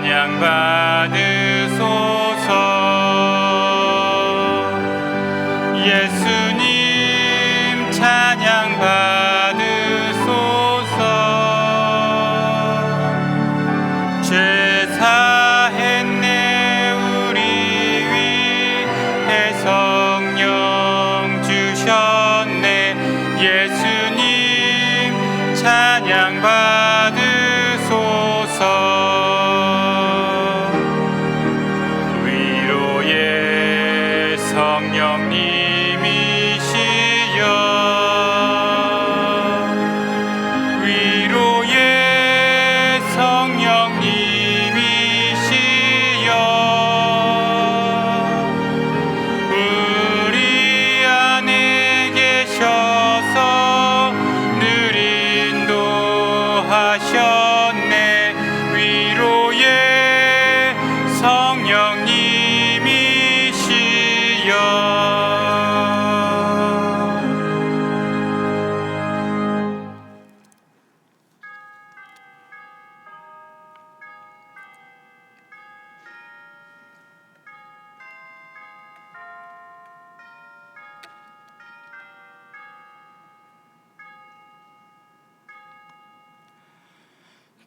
찬양 받으소서. 예수님 찬양 받으소서. 죄 사했네 우리 위해 성령 주셨네. 예수님 찬양 받으소서. 위로의 성령님이시여, 위로의 성령님이시여, 우리 안에 계셔서 늘 인도하셨네. 위로의 성령님이시여.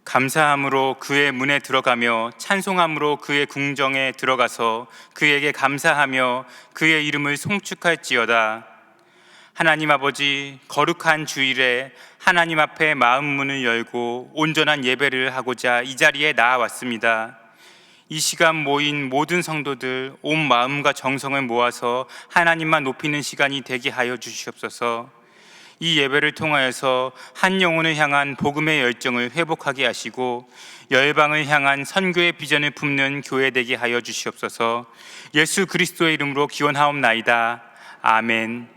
감사함으로 그의 문에 들어가며 찬송함으로 그의 궁정에 들어가서 그에게 감사하며 그의 이름을 송축할지어다. 하나님 아버지, 거룩한 주일에 하나님 앞에 마음 문을 열고 온전한 예배를 하고자 이 자리에 나아왔습니다. 이 시간 모인 모든 성도들 온 마음과 정성을 모아서 하나님만 높이는 시간이 되게 하여 주시옵소서. 이 예배를 통하여서 한 영혼을 향한 복음의 열정을 회복하게 하시고 열방을 향한 선교의 비전을 품는 교회 되게 하여 주시옵소서. 예수 그리스도의 이름으로 기원하옵나이다. 아멘.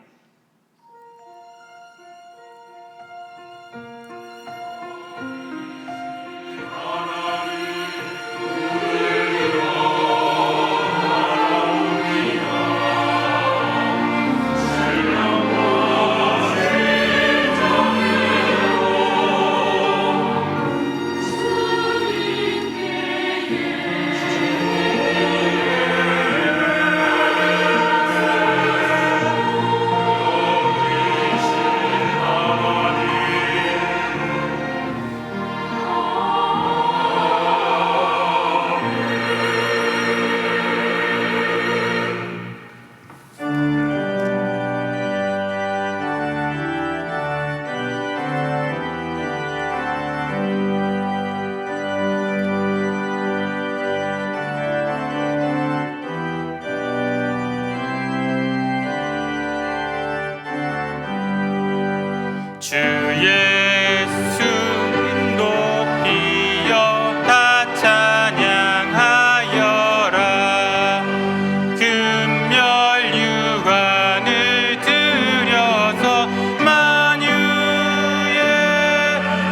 주 예수 높이여 다 찬양하여라. 금멸 유관을 들여서 만유의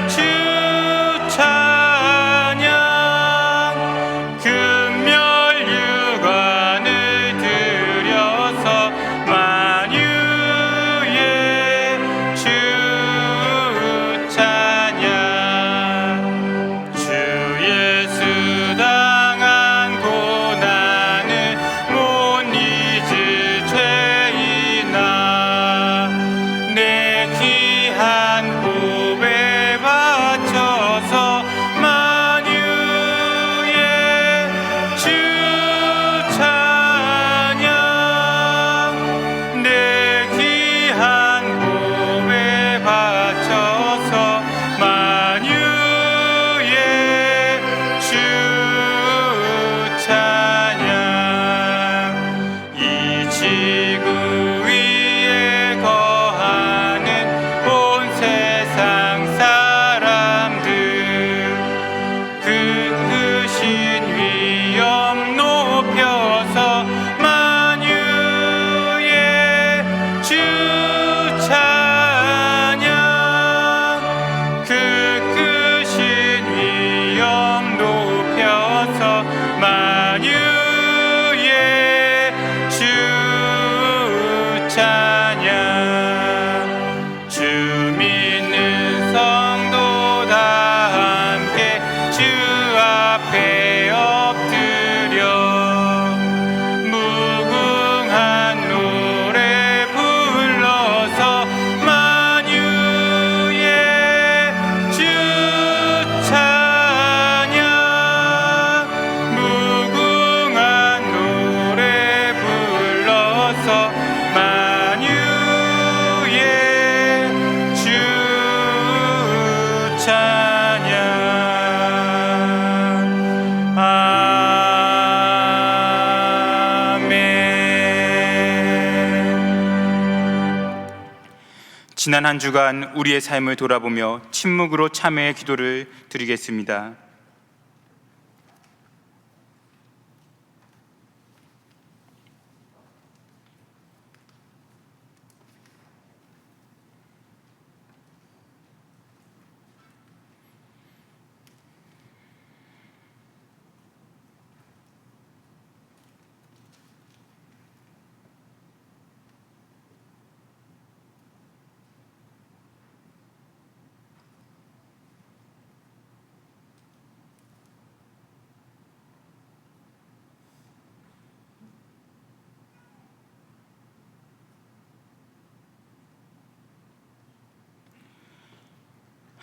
주 찬양. 금멸 유관을 들여서 만유의 주 지난 한 주간 우리의 삶을 돌아보며 침묵으로 참회의 기도를 드리겠습니다.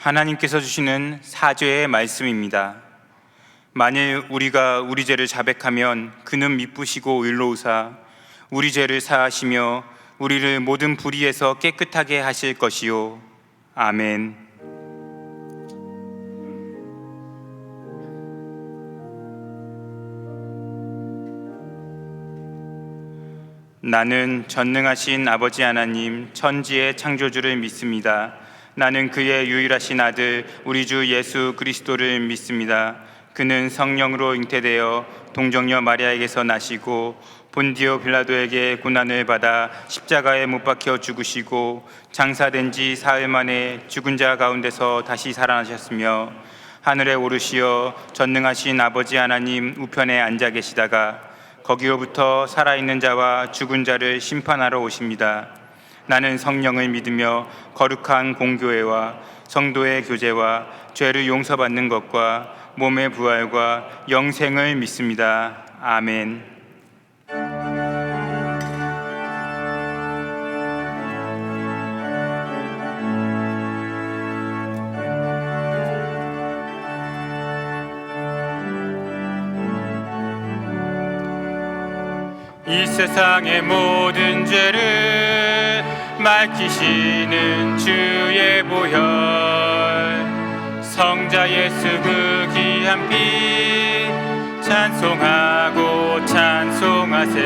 하나님께서 주시는 사죄의 말씀입니다. 만일 우리가 우리 죄를 자백하면 그는 미쁘시고 의로우사 우리 죄를 사하시며 우리를 모든 불의에서 깨끗하게 하실 것이요. 아멘. 나는 전능하신 아버지 하나님 천지의 창조주를 믿습니다. 나는 그의 유일하신 아들 우리 주 예수 그리스도를 믿습니다. 그는 성령으로 잉태되어 동정녀 마리아에게서 나시고 본디오 빌라도에게 고난을 받아 십자가에 못 박혀 죽으시고 장사된 지 사흘 만에 죽은 자 가운데서 다시 살아나셨으며 하늘에 오르시어 전능하신 아버지 하나님 우편에 앉아 계시다가 거기로부터 살아있는 자와 죽은 자를 심판하러 오십니다. 나는 성령을 믿으며 거룩한 공교회와 성도의 교제와 죄를 용서받는 것과 몸의 부활과 영생을 믿습니다. 아멘. 이 세상의 모든 죄를 맡기시는 주의 보혈 성자 예수 그 귀한 피 찬송하고 찬송하세.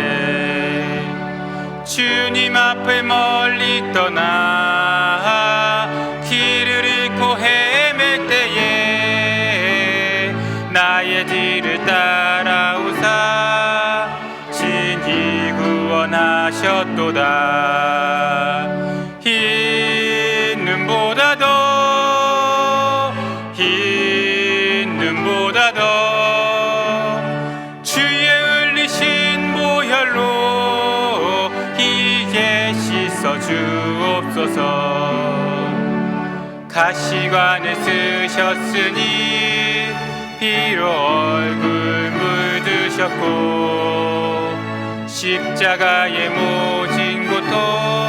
주님 앞을 멀리 떠나 길을 잃고 헤맬 때에 나의 뒤를 따라오사 친히 구원하셨도다. 흰 눈보다 더 주의 흘리신 보혈로 이제 씻어 주옵소서. 가시관을 쓰셨으니 피로 얼굴 묻으셨고 십자가의 모진 고통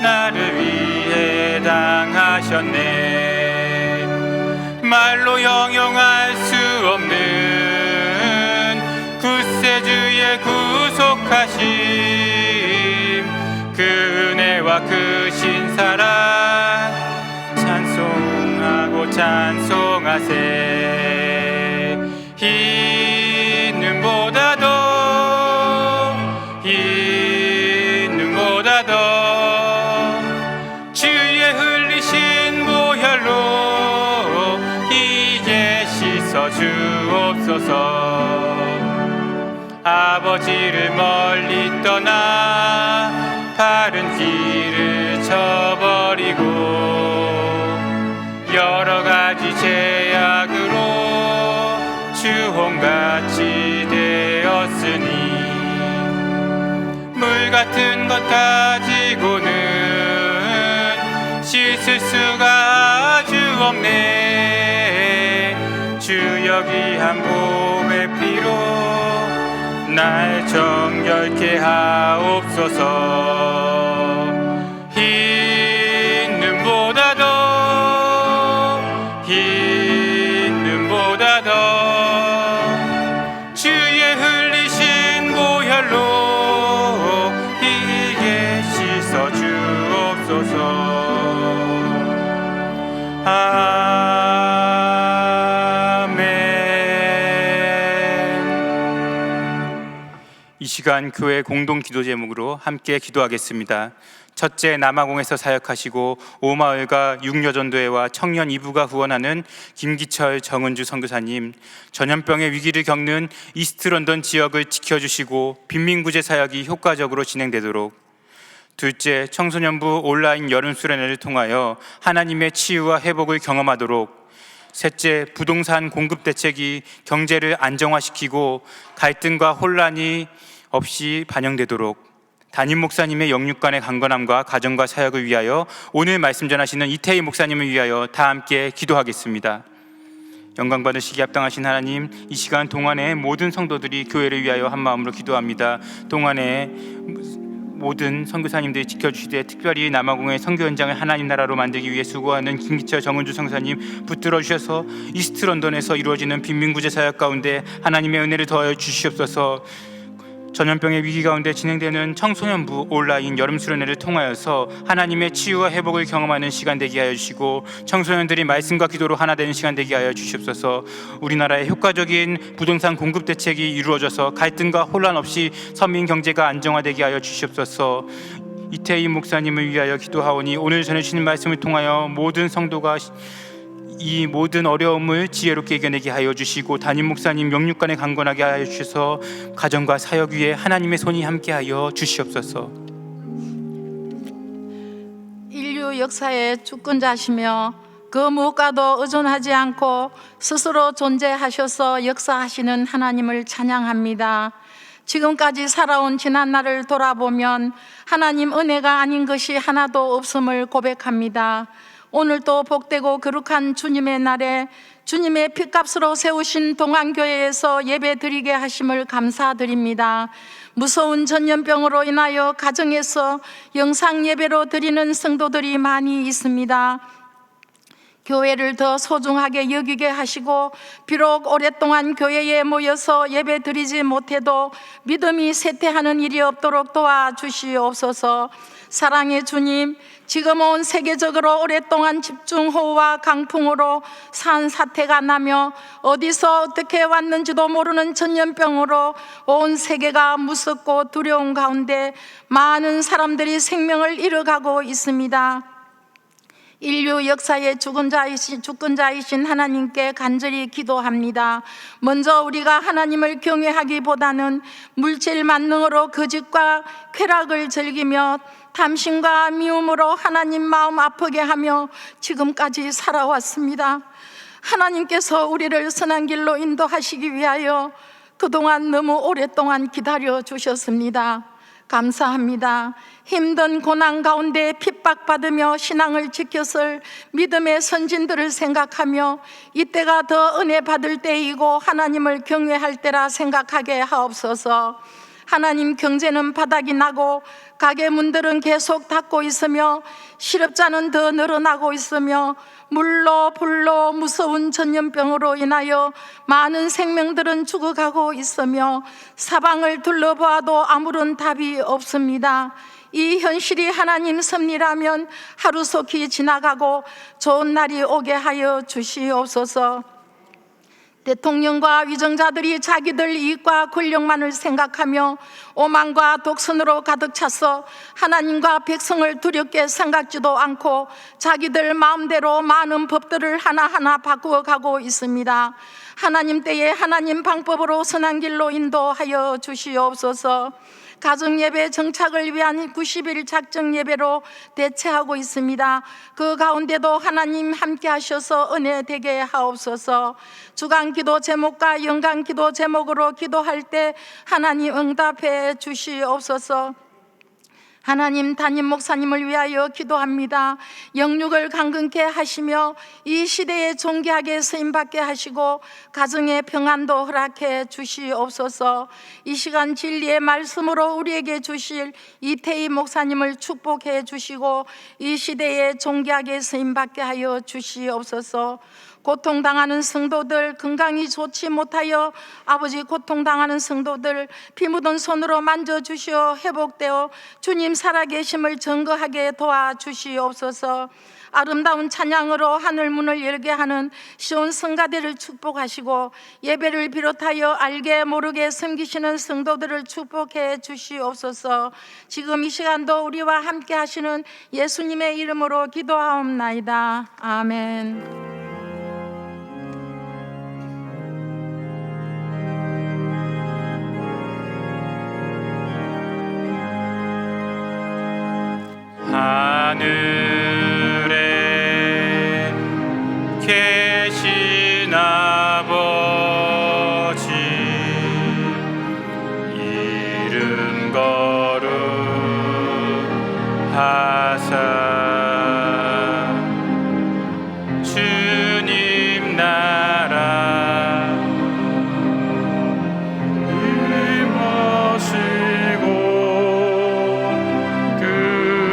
나를 위해 당하셨네. 말로 형용할 수 없는 구세주의 구속하심 그 은혜와 그 신사랑 찬송하고 찬송하세. 흰 눈보다 더 주의 흘리신 보혈로 이제 씻어 주옵소서. 아버지를 멀리 떠나 바른 길을 저버리고 여러 가지 죄악으로 주홍같이 되었으니 물 같은 것 가지고는 씻을 수가 아주 없네. 주여 귀한 몸의 피로 날 정결케 하옵소서. 흰 눈보다 더 주의 흘리신 보혈로 이제 씻어 주옵소서. 아멘. 이 시간 교회 공동 기도 제목으로 함께 기도하겠습니다. 첫째, 남아공에서 사역하시고 오마을과 육려전도회와 청년 이부가 후원하는 김기철 정은주 선교사님, 전염병의 위기를 겪는 이스트런던 지역을 지켜주시고 빈민구제 사역이 효과적으로 진행되도록. 둘째, 청소년부 온라인 여름 수련회를 통하여 하나님의 치유와 회복을 경험하도록. 셋째, 부동산 공급 대책이 경제를 안정화시키고 갈등과 혼란이 없이 반영되도록. 담임 목사님의 영육간의 강건함과 가정과 사역을 위하여 오늘 말씀 전하시는 이태희 목사님을 위하여 다 함께 기도하겠습니다. 영광 받으시기 합당하신 하나님, 이 시간 동안에 모든 성도들이 교회를 위하여 한 마음으로 기도합니다. 동안에 모든 선교사님들이 지켜주시되 특별히 남아공의 선교 현장을 하나님 나라로 만들기 위해 수고하는 김기철 정은주 선교사님 붙들어 주셔서 이스트 런던에서 이루어지는 빈민구제 사역 가운데 하나님의 은혜를 더하여 주시옵소서. 전염병의 위기 가운데 진행되는 청소년부 온라인 여름 수련회를 통하여서 하나님의 치유와 회복을 경험하는 시간 되게 하여 주시고 청소년들이 말씀과 기도로 하나 되는 시간 되게 하여 주시옵소서. 우리나라의 효과적인 부동산 공급 대책이 이루어져서 갈등과 혼란 없이 서민 경제가 안정화되게 하여 주시옵소서. 이태희 목사님을 위하여 기도하오니 오늘 전해주시는 말씀을 통하여 모든 성도가 이 모든 어려움을 지혜롭게 이겨내게 하여 주시고 담임 목사님 영육간에 강건하게 하여 주셔서 가정과 사역 위에 하나님의 손이 함께하여 주시옵소서. 인류 역사의 주권자시며 그 무엇과도 의존하지 않고 스스로 존재하셔서 역사하시는 하나님을 찬양합니다. 지금까지 살아온 지난날을 돌아보면 하나님 은혜가 아닌 것이 하나도 없음을 고백합니다. 오늘도 복되고 거룩한 주님의 날에 주님의 핏값으로 세우신 동안교회에서 예배 드리게 하심을 감사드립니다. 무서운 전염병으로 인하여 가정에서 영상 예배로 드리는 성도들이 많이 있습니다. 교회를 더 소중하게 여기게 하시고 비록 오랫동안 교회에 모여서 예배 드리지 못해도 믿음이 쇠퇴하는 일이 없도록 도와주시옵소서. 사랑의 주님, 지금 온 세계적으로 오랫동안 집중호우와 강풍으로 산사태가 나며 어디서 어떻게 왔는지도 모르는 전염병으로 온 세계가 무섭고 두려운 가운데 많은 사람들이 생명을 잃어가고 있습니다. 인류 역사의 주권자이신 하나님께 간절히 기도합니다. 먼저 우리가 하나님을 경외하기보다는 물질 만능으로 거짓과 쾌락을 즐기며 탐심과 미움으로 하나님 마음 아프게 하며 지금까지 살아왔습니다. 하나님께서 우리를 선한 길로 인도하시기 위하여 그동안 너무 오랫동안 기다려 주셨습니다. 감사합니다. 힘든 고난 가운데 핍박받으며 신앙을 지켰을 믿음의 선진들을 생각하며 이때가 더 은혜 받을 때이고 하나님을 경외할 때라 생각하게 하옵소서. 하나님, 경제는 바닥이 나고 가게 문들은 계속 닫고 있으며 실업자는 더 늘어나고 있으며 물로 불로 무서운 전염병으로 인하여 많은 생명들은 죽어가고 있으며 사방을 둘러보아도 아무런 답이 없습니다. 이 현실이 하나님 섭리라면 하루속히 지나가고 좋은 날이 오게 하여 주시옵소서. 대통령과 위정자들이 자기들 이익과 권력만을 생각하며 오만과 독선으로 가득 차서 하나님과 백성을 두렵게 생각지도 않고 자기들 마음대로 많은 법들을 하나하나 바꾸어 가고 있습니다. 하나님 때에 하나님 방법으로 선한 길로 인도하여 주시옵소서. 가정예배 정착을 위한 90일 작정예배로 대체하고 있습니다. 그 가운데도 하나님 함께 하셔서 은혜 되게 하옵소서. 주간기도 제목과 연간기도 제목으로 기도할 때 하나님 응답해 주시옵소서. 하나님, 담임 목사님을 위하여 기도합니다. 영육을 강건케 하시며 이 시대에 존귀하게 쓰임받게 하시고 가정의 평안도 허락해 주시옵소서. 이 시간 진리의 말씀으로 우리에게 주실 이태희 목사님을 축복해 주시고 이 시대에 존귀하게 쓰임받게 하여 주시옵소서. 고통당하는 성도들, 건강이 좋지 못하여 아버지 고통당하는 성도들 피 묻은 손으로 만져주시어 회복되어 주님 살아계심을 증거하게 도와주시옵소서. 아름다운 찬양으로 하늘 문을 열게 하는 시온 성가대를 축복하시고 예배를 비롯하여 알게 모르게 섬기시는 성도들을 축복해 주시옵소서. 지금 이 시간도 우리와 함께 하시는 예수님의 이름으로 기도하옵나이다. 아멘. 하늘에 계신 아버지, 이름 거룩하사 주님 나라 임하시고 뜻이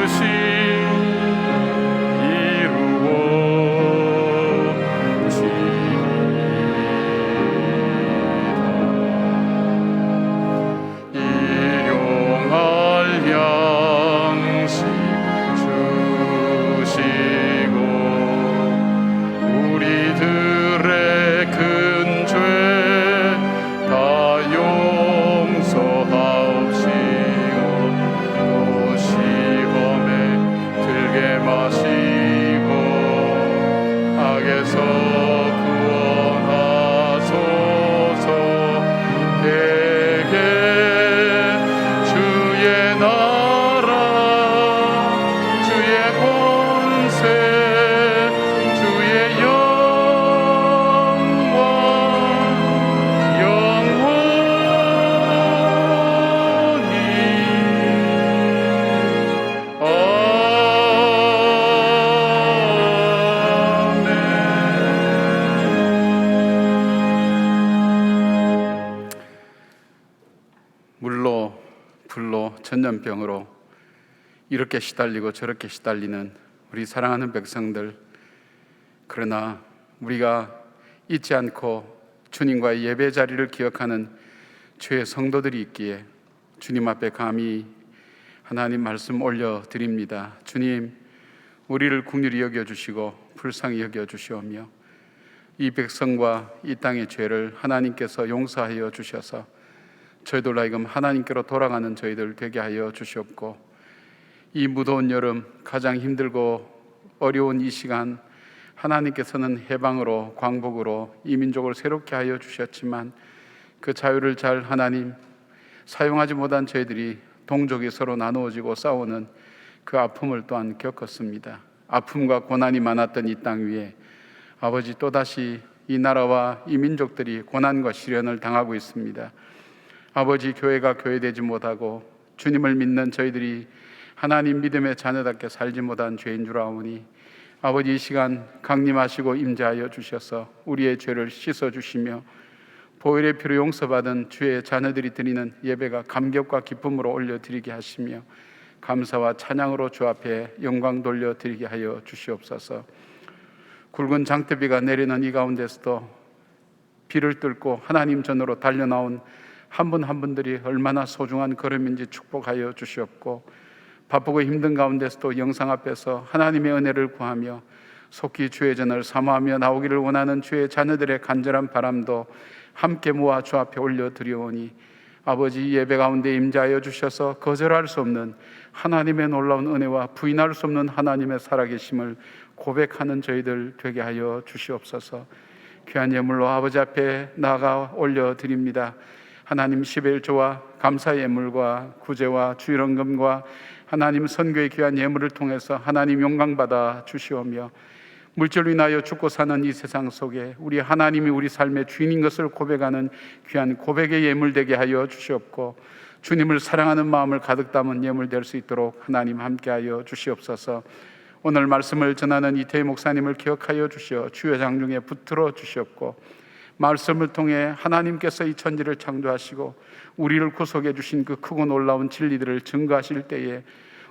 물로 불로 전염병으로 이렇게 시달리고 저렇게 시달리는 우리 사랑하는 백성들, 그러나 우리가 잊지 않고 주님과의 예배 자리를 기억하는 주의 성도들이 있기에 주님 앞에 감히 하나님 말씀 올려드립니다. 주님, 우리를 긍휼히 여겨주시고 불쌍히 여겨주시오며 이 백성과 이 땅의 죄를 하나님께서 용서하여 주셔서 저희들 하여금 하나님께로 돌아가는 저희들 되게 하여 주시옵고, 이 무더운 여름 가장 힘들고 어려운 이 시간 하나님께서는 해방으로 광복으로 이 민족을 새롭게 하여 주셨지만 그 자유를 잘 하나님 사용하지 못한 저희들이 동족이 서로 나누어지고 싸우는 그 아픔을 또한 겪었습니다. 아픔과 고난이 많았던 이 땅 위에 아버지, 또다시 이 나라와 이 민족들이 고난과 시련을 당하고 있습니다. 아버지, 교회가 교회되지 못하고 주님을 믿는 저희들이 하나님 믿음의 자녀답게 살지 못한 죄인 줄 아오니 아버지, 이 시간 강림하시고 임재하여 주셔서 우리의 죄를 씻어주시며 보혈의 피로 용서받은 주의 자녀들이 드리는 예배가 감격과 기쁨으로 올려드리게 하시며 감사와 찬양으로 주 앞에 영광 돌려드리게 하여 주시옵소서. 굵은 장대비가 내리는 이 가운데서도 비를 뚫고 하나님 전으로 달려나온 한 분 한 분들이 얼마나 소중한 걸음인지 축복하여 주시옵고, 바쁘고 힘든 가운데서도 영상 앞에서 하나님의 은혜를 구하며 속히 주의 전을 사모하며 나오기를 원하는 주의 자녀들의 간절한 바람도 함께 모아 주 앞에 올려드리오니 아버지, 예배 가운데 임재하여 주셔서 거절할 수 없는 하나님의 놀라운 은혜와 부인할 수 없는 하나님의 살아계심을 고백하는 저희들 되게 하여 주시옵소서. 귀한 예물로 아버지 앞에 나아가 올려드립니다. 하나님, 11조와 감사 예물과 구제와 주일헌금과 하나님 선교의 귀한 예물을 통해서 하나님 영광받아 주시오며, 물질로 인하여 죽고 사는 이 세상 속에 우리 하나님이 우리 삶의 주인인 것을 고백하는 귀한 고백의 예물 되게 하여 주시옵고, 주님을 사랑하는 마음을 가득 담은 예물 될 수 있도록 하나님 함께하여 주시옵소서. 오늘 말씀을 전하는 이태희 목사님을 기억하여 주시어 주여 장중에 붙들어 주시옵고, 말씀을 통해 하나님께서 이 천지를 창조하시고 우리를 구속해 주신 그 크고 놀라운 진리들을 증거하실 때에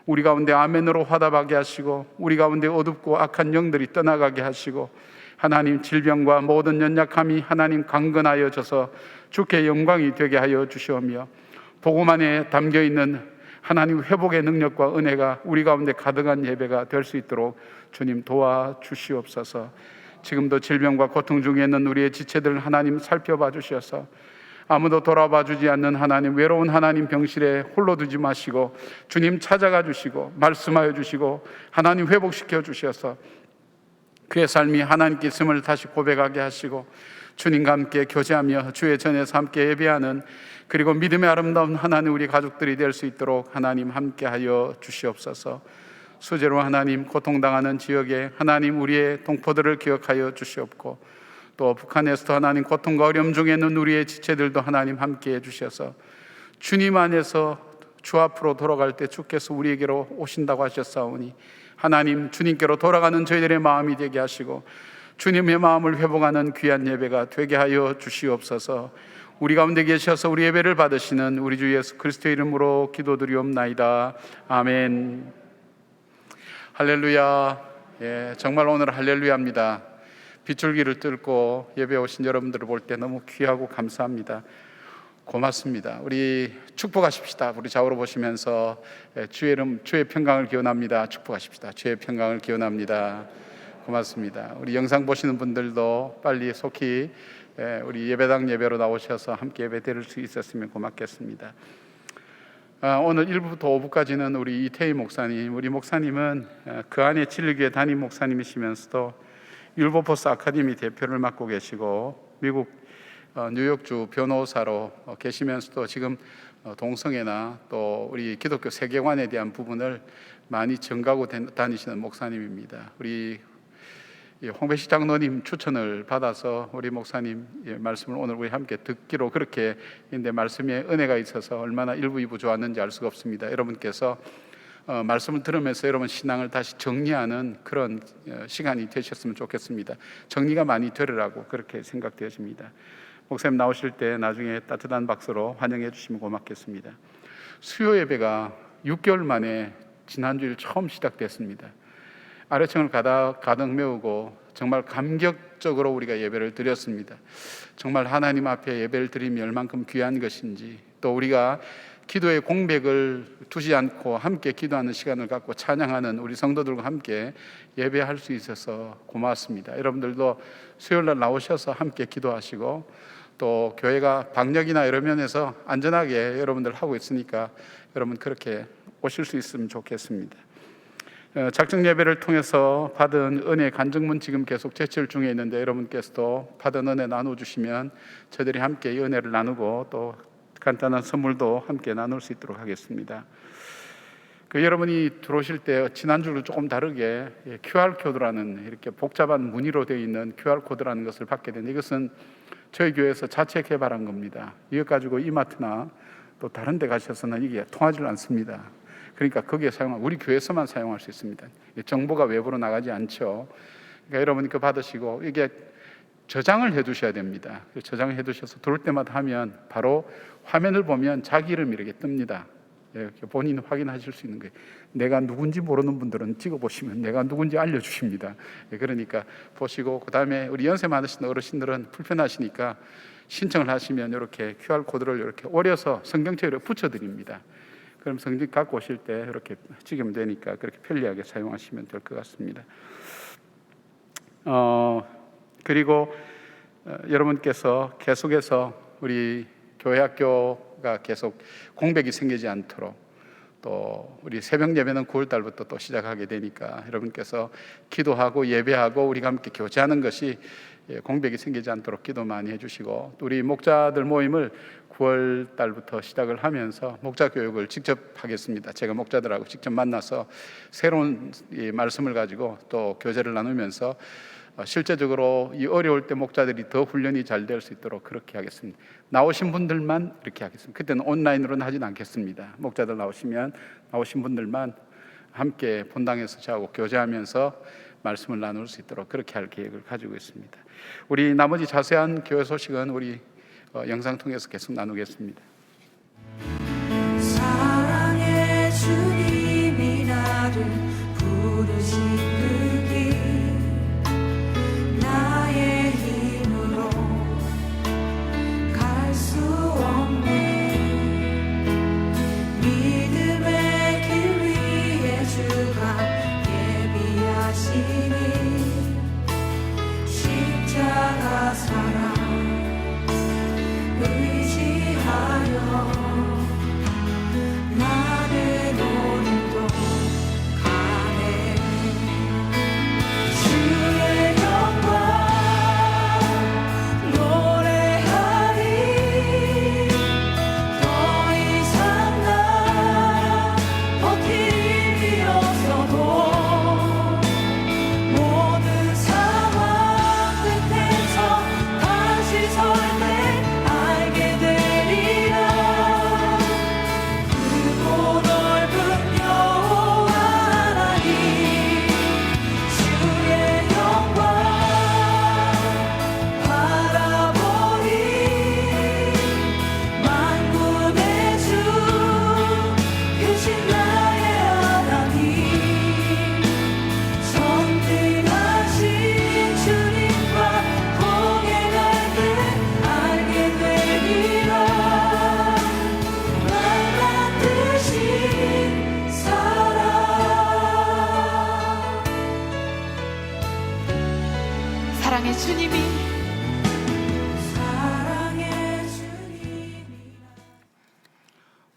우리 가운데 아멘으로 화답하게 하시고, 우리 가운데 어둡고 악한 영들이 떠나가게 하시고, 하나님 질병과 모든 연약함이 하나님 강건하여져서 주께 영광이 되게 하여 주시오며, 복음 안에 담겨있는 하나님 회복의 능력과 은혜가 우리 가운데 가득한 예배가 될 수 있도록 주님 도와주시옵소서. 지금도 질병과 고통 중에 있는 우리의 지체들 하나님 살펴봐 주셔서 아무도 돌아봐 주지 않는 하나님, 외로운 하나님 병실에 홀로 두지 마시고 주님 찾아가 주시고 말씀하여 주시고 하나님 회복시켜 주셔서 그의 삶이 하나님께 있음을 다시 고백하게 하시고 주님과 함께 교제하며 주의 전에서 함께 예배하는, 그리고 믿음의 아름다운 하나님 우리 가족들이 될 수 있도록 하나님 함께하여 주시옵소서. 수제로 하나님 고통당하는 지역에 하나님 우리의 동포들을 기억하여 주시옵고, 또 북한에서도 하나님 고통과 어려움 중에 있는 우리의 지체들도 하나님 함께해 주셔서 주님 안에서 주 앞으로 돌아갈 때 주께서 우리에게로 오신다고 하셨사오니 하나님 주님께로 돌아가는 저희들의 마음이 되게 하시고 주님의 마음을 회복하는 귀한 예배가 되게 하여 주시옵소서. 우리 가운데 계셔서 우리 예배를 받으시는 우리 주 예수 그리스도의 이름으로 기도드리옵나이다. 아멘. 할렐루야. 예, 정말 오늘 할렐루야입니다. 빗줄기를 뚫고 예배 오신 여러분들을 볼 때 너무 귀하고 감사합니다. 고맙습니다. 우리 축복하십시다. 우리 좌우로 보시면서 주의 이름, 주의 평강을 기원합니다. 축복하십시다. 주의 평강을 기원합니다. 고맙습니다. 우리 영상 보시는 분들도 빨리 속히 우리 예배당 예배로 나오셔서 함께 예배 드릴 수 있었으면 고맙겠습니다. 오늘 1부부터 5부까지는 우리 이태희 목사님, 우리 목사님은 그 안에 진리교회 담임 목사님이시면서도 율버포스 아카데미 대표를 맡고 계시고 미국 뉴욕주 변호사로 계시면서도 지금 동성애나 또 우리 기독교 세계관에 대한 부분을 많이 전가하고 다니시는 목사님입니다. 우리 홍배식 장로님 추천을 받아서 우리 목사님 말씀을 오늘 우리 함께 듣기로 그렇게 했는데 말씀에 은혜가 있어서 얼마나 1부, 2부 좋았는지 알 수가 없습니다. 여러분께서 말씀을 들으면서 여러분 신앙을 다시 정리하는 그런 시간이 되셨으면 좋겠습니다. 정리가 많이 되리라고 그렇게 생각되어집니다. 목사님 나오실 때 나중에 따뜻한 박수로 환영해 주시면 고맙겠습니다. 수요 예배가 6개월 만에 지난주일 처음 시작됐습니다. 아래층을 가득 메우고 정말 감격적으로 우리가 예배를 드렸습니다. 정말 하나님 앞에 예배를 드림이 얼만큼 귀한 것인지, 또 우리가 기도의 공백을 두지 않고 함께 기도하는 시간을 갖고 찬양하는 우리 성도들과 함께 예배할 수 있어서 고맙습니다. 여러분들도 수요일날 나오셔서 함께 기도하시고, 또 교회가 방역이나 여러 면에서 안전하게 여러분들 하고 있으니까 여러분 그렇게 오실 수 있으면 좋겠습니다. 작정 예배를 통해서 받은 은혜 간증문 지금 계속 제출 중에 있는데 여러분께서도 받은 은혜 나눠주시면 저희들이 함께 이 은혜를 나누고 또 간단한 선물도 함께 나눌 수 있도록 하겠습니다. 여러분이 들어오실 때 지난주로 조금 다르게 QR코드라는 이렇게 복잡한 무늬로 되어 있는 QR코드라는 것을 받게 되는데, 이것은 저희 교회에서 자체 개발한 겁니다. 이것 가지고 이마트나 또 다른 데 가셔서는 이게 통하지 않습니다. 그러니까 거기에 우리 교회에서만 사용할 수 있습니다. 정보가 외부로 나가지 않죠. 그러니까 여러분이 그거 받으시고 이게 저장을 해 두셔야 됩니다. 저장을 해 두셔서 들어올 때마다 하면 바로 화면을 보면 자기 이름이 이렇게 뜹니다. 이렇게 본인 확인하실 수 있는 거예요. 내가 누군지 모르는 분들은 찍어보시면 내가 누군지 알려주십니다. 그러니까 보시고, 그 다음에 우리 연세 많으신 어르신들은 불편하시니까 신청을 하시면 이렇게 QR코드를 이렇게 오려서 성경책으로 붙여드립니다. 그럼 성경 갖고 오실 때 이렇게 찍으면 되니까 그렇게 편리하게 사용하시면 될 것 같습니다. 그리고 여러분께서 계속해서 우리 교회 학교가 계속 공백이 생기지 않도록, 또 우리 새벽 예배는 9월 달부터 또 시작하게 되니까 여러분께서 기도하고 예배하고 우리가 함께 교제하는 것이 공백이 생기지 않도록 기도 많이 해주시고, 또 우리 목자들 모임을 9월 달부터 시작을 하면서 목자 교육을 직접 하겠습니다. 제가 목자들하고 직접 만나서 새로운 이 말씀을 가지고 또 교제를 나누면서 실제적으로 이 어려울 때 목자들이 더 훈련이 잘 될 수 있도록 그렇게 하겠습니다. 나오신 분들만 이렇게 하겠습니다. 그때는 온라인으로는 하진 않겠습니다. 목자들 나오신 분들만 함께 본당에서 저하고 교제하면서 말씀을 나눌 수 있도록 그렇게 할 계획을 가지고 있습니다. 우리 나머지 자세한 교회 소식은 우리 영상 통해서 계속 나누겠습니다. 사랑의 주님이 나를 부르신 그 길, 나의 힘으로 갈 수 없네. 믿음의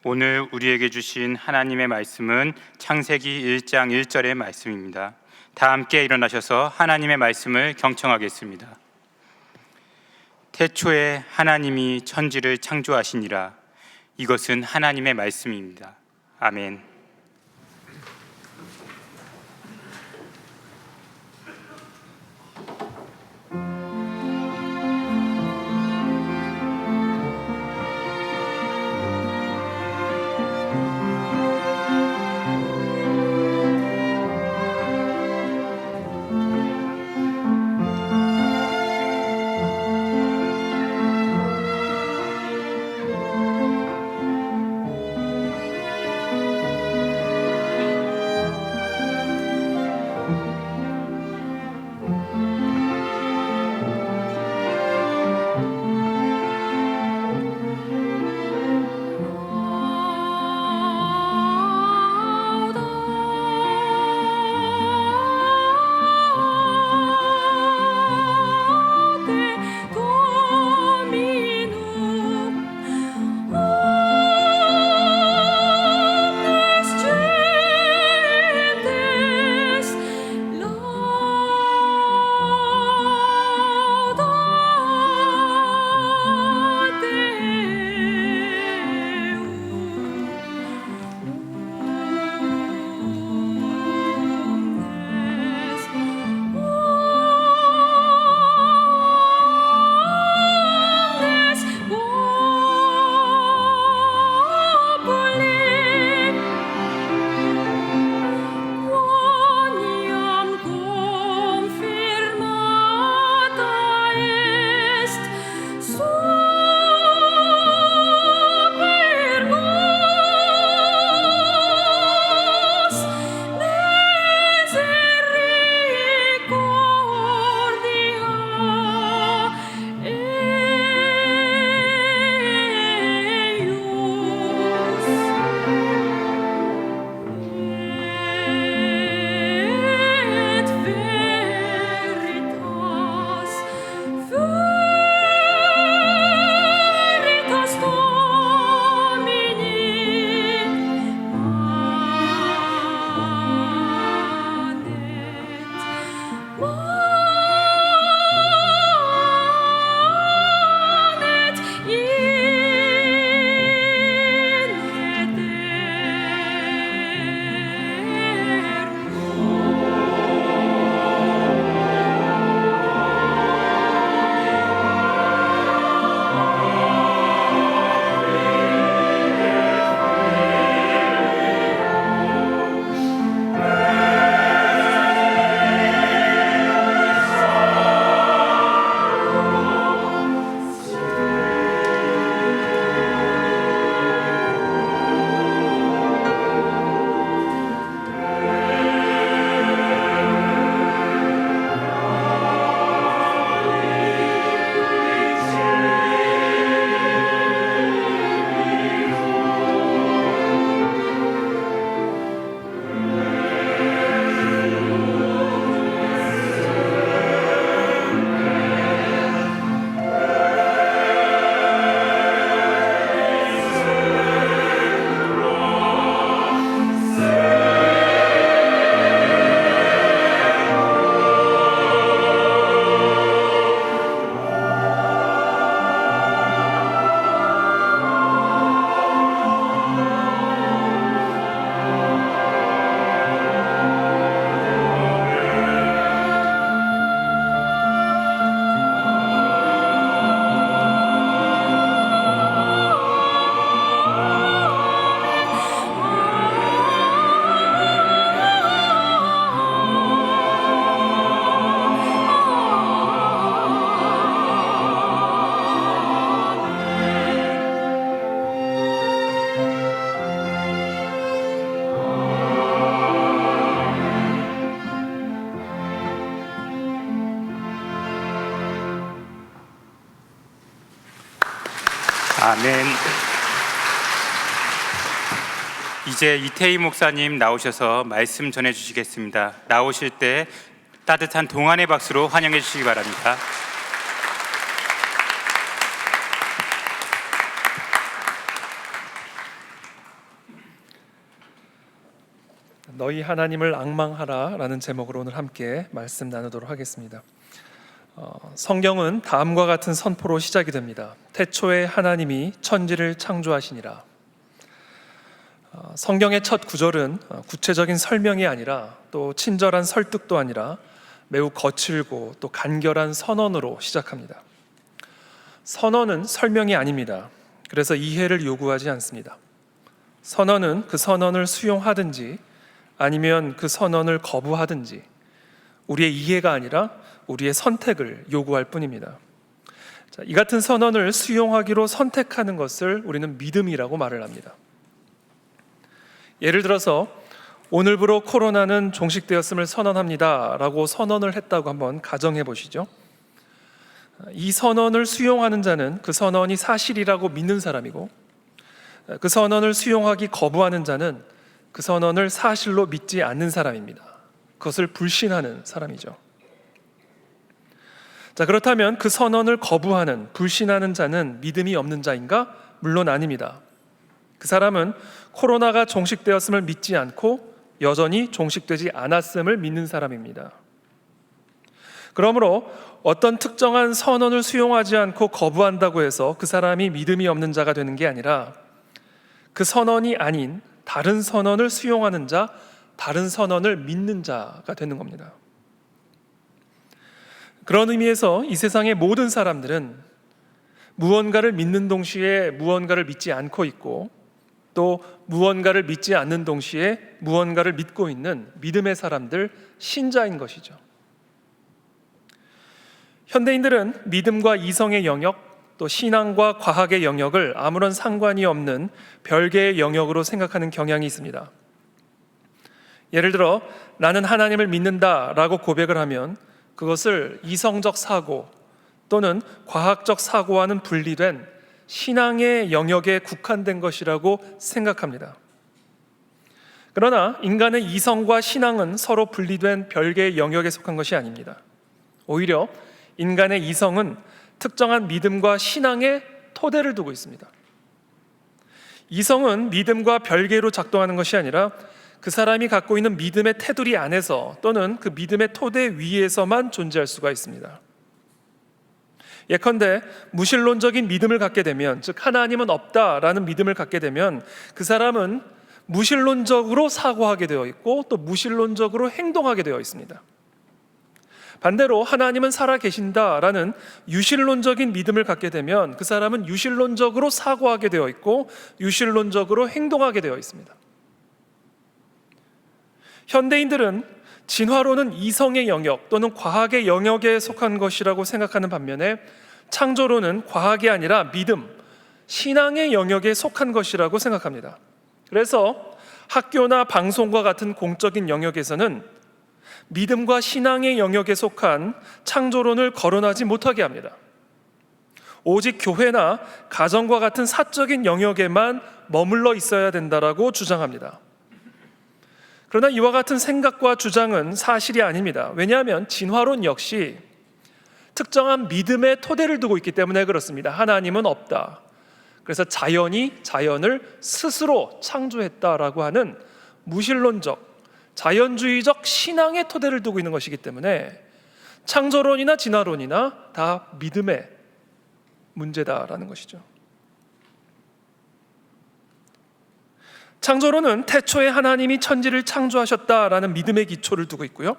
오늘 우리에게 주신 하나님의 말씀은 창세기 1장 1절의 말씀입니다. 다 함께 일어나셔서 하나님의 말씀을 경청하겠습니다. 태초에 하나님이 천지를 창조하시니라. 이것은 하나님의 말씀입니다. 아멘. 아멘. 이제 이태희 목사님 나오셔서 말씀 전해 주시겠습니다. 나오실 때 따뜻한 동안의 박수로 환영해 주시기 바랍니다. 너희 하나님을 앙망하라 라는 제목으로 오늘 함께 말씀 나누도록 하겠습니다. 성경은 다음과 같은 선포로 시작이 됩니다. 태초에 하나님이 천지를 창조하시니라. 성경의 첫 구절은 구체적인 설명이 아니라 또 친절한 설득도 아니라 매우 거칠고 또 간결한 선언으로 시작합니다. 선언은 설명이 아닙니다. 그래서 이해를 요구하지 않습니다. 선언은 그 선언을 수용하든지 아니면 그 선언을 거부하든지 우리의 이해가 아니라 우리의 선택을 요구할 뿐입니다. 이 같은 선언을 수용하기로 선택하는 것을 우리는 믿음이라고 말을 합니다. 예를 들어서 오늘부로 코로나는 종식되었음을 선언합니다 라고 선언을 했다고 한번 가정해 보시죠. 이 선언을 수용하는 자는 그 선언이 사실이라고 믿는 사람이고, 그 선언을 수용하기 거부하는 자는 그 선언을 사실로 믿지 않는 사람입니다. 그것을 불신하는 사람이죠. 자, 그렇다면 그 선언을 거부하는, 불신하는 자는 믿음이 없는 자인가? 물론 아닙니다. 그 사람은 코로나가 종식되었음을 믿지 않고 여전히 종식되지 않았음을 믿는 사람입니다. 그러므로 어떤 특정한 선언을 수용하지 않고 거부한다고 해서 그 사람이 믿음이 없는 자가 되는 게 아니라 그 선언이 아닌 다른 선언을 수용하는 자, 다른 선언을 믿는 자가 되는 겁니다. 그런 의미에서 이 세상의 모든 사람들은 무언가를 믿는 동시에 무언가를 믿지 않고 있고, 또 무언가를 믿지 않는 동시에 무언가를 믿고 있는 믿음의 사람들, 신자인 것이죠. 현대인들은 믿음과 이성의 영역, 또 신앙과 과학의 영역을 아무런 상관이 없는 별개의 영역으로 생각하는 경향이 있습니다. 예를 들어 나는 하나님을 믿는다라고 고백을 하면 그것을 이성적 사고 또는 과학적 사고와는 분리된 신앙의 영역에 국한된 것이라고 생각합니다. 그러나 인간의 이성과 신앙은 서로 분리된 별개의 영역에 속한 것이 아닙니다. 오히려 인간의 이성은 특정한 믿음과 신앙의 토대를 두고 있습니다. 이성은 믿음과 별개로 작동하는 것이 아니라 그 사람이 갖고 있는 믿음의 테두리 안에서 또는 그 믿음의 토대 위에서만 존재할 수가 있습니다. 예컨대 무신론적인 믿음을 갖게 되면, 즉 하나님은 없다라는 믿음을 갖게 되면 그 사람은 무신론적으로 사고하게 되어 있고 또 무신론적으로 행동하게 되어 있습니다. 반대로 하나님은 살아계신다라는 유신론적인 믿음을 갖게 되면 그 사람은 유신론적으로 사고하게 되어 있고 유신론적으로 행동하게 되어 있습니다. 현대인들은 진화론은 이성의 영역 또는 과학의 영역에 속한 것이라고 생각하는 반면에 창조론은 과학이 아니라 믿음, 신앙의 영역에 속한 것이라고 생각합니다. 그래서 학교나 방송과 같은 공적인 영역에서는 믿음과 신앙의 영역에 속한 창조론을 거론하지 못하게 합니다. 오직 교회나 가정과 같은 사적인 영역에만 머물러 있어야 된다라고 주장합니다. 그러나 이와 같은 생각과 주장은 사실이 아닙니다. 왜냐하면 진화론 역시 특정한 믿음의 토대를 두고 있기 때문에 그렇습니다. 하나님은 없다. 그래서 자연이 자연을 스스로 창조했다라고 하는 무신론적, 자연주의적 신앙의 토대를 두고 있는 것이기 때문에 창조론이나 진화론이나 다 믿음의 문제다라는 것이죠. 창조론은 태초에 하나님이 천지를 창조하셨다라는 믿음의 기초를 두고 있고요.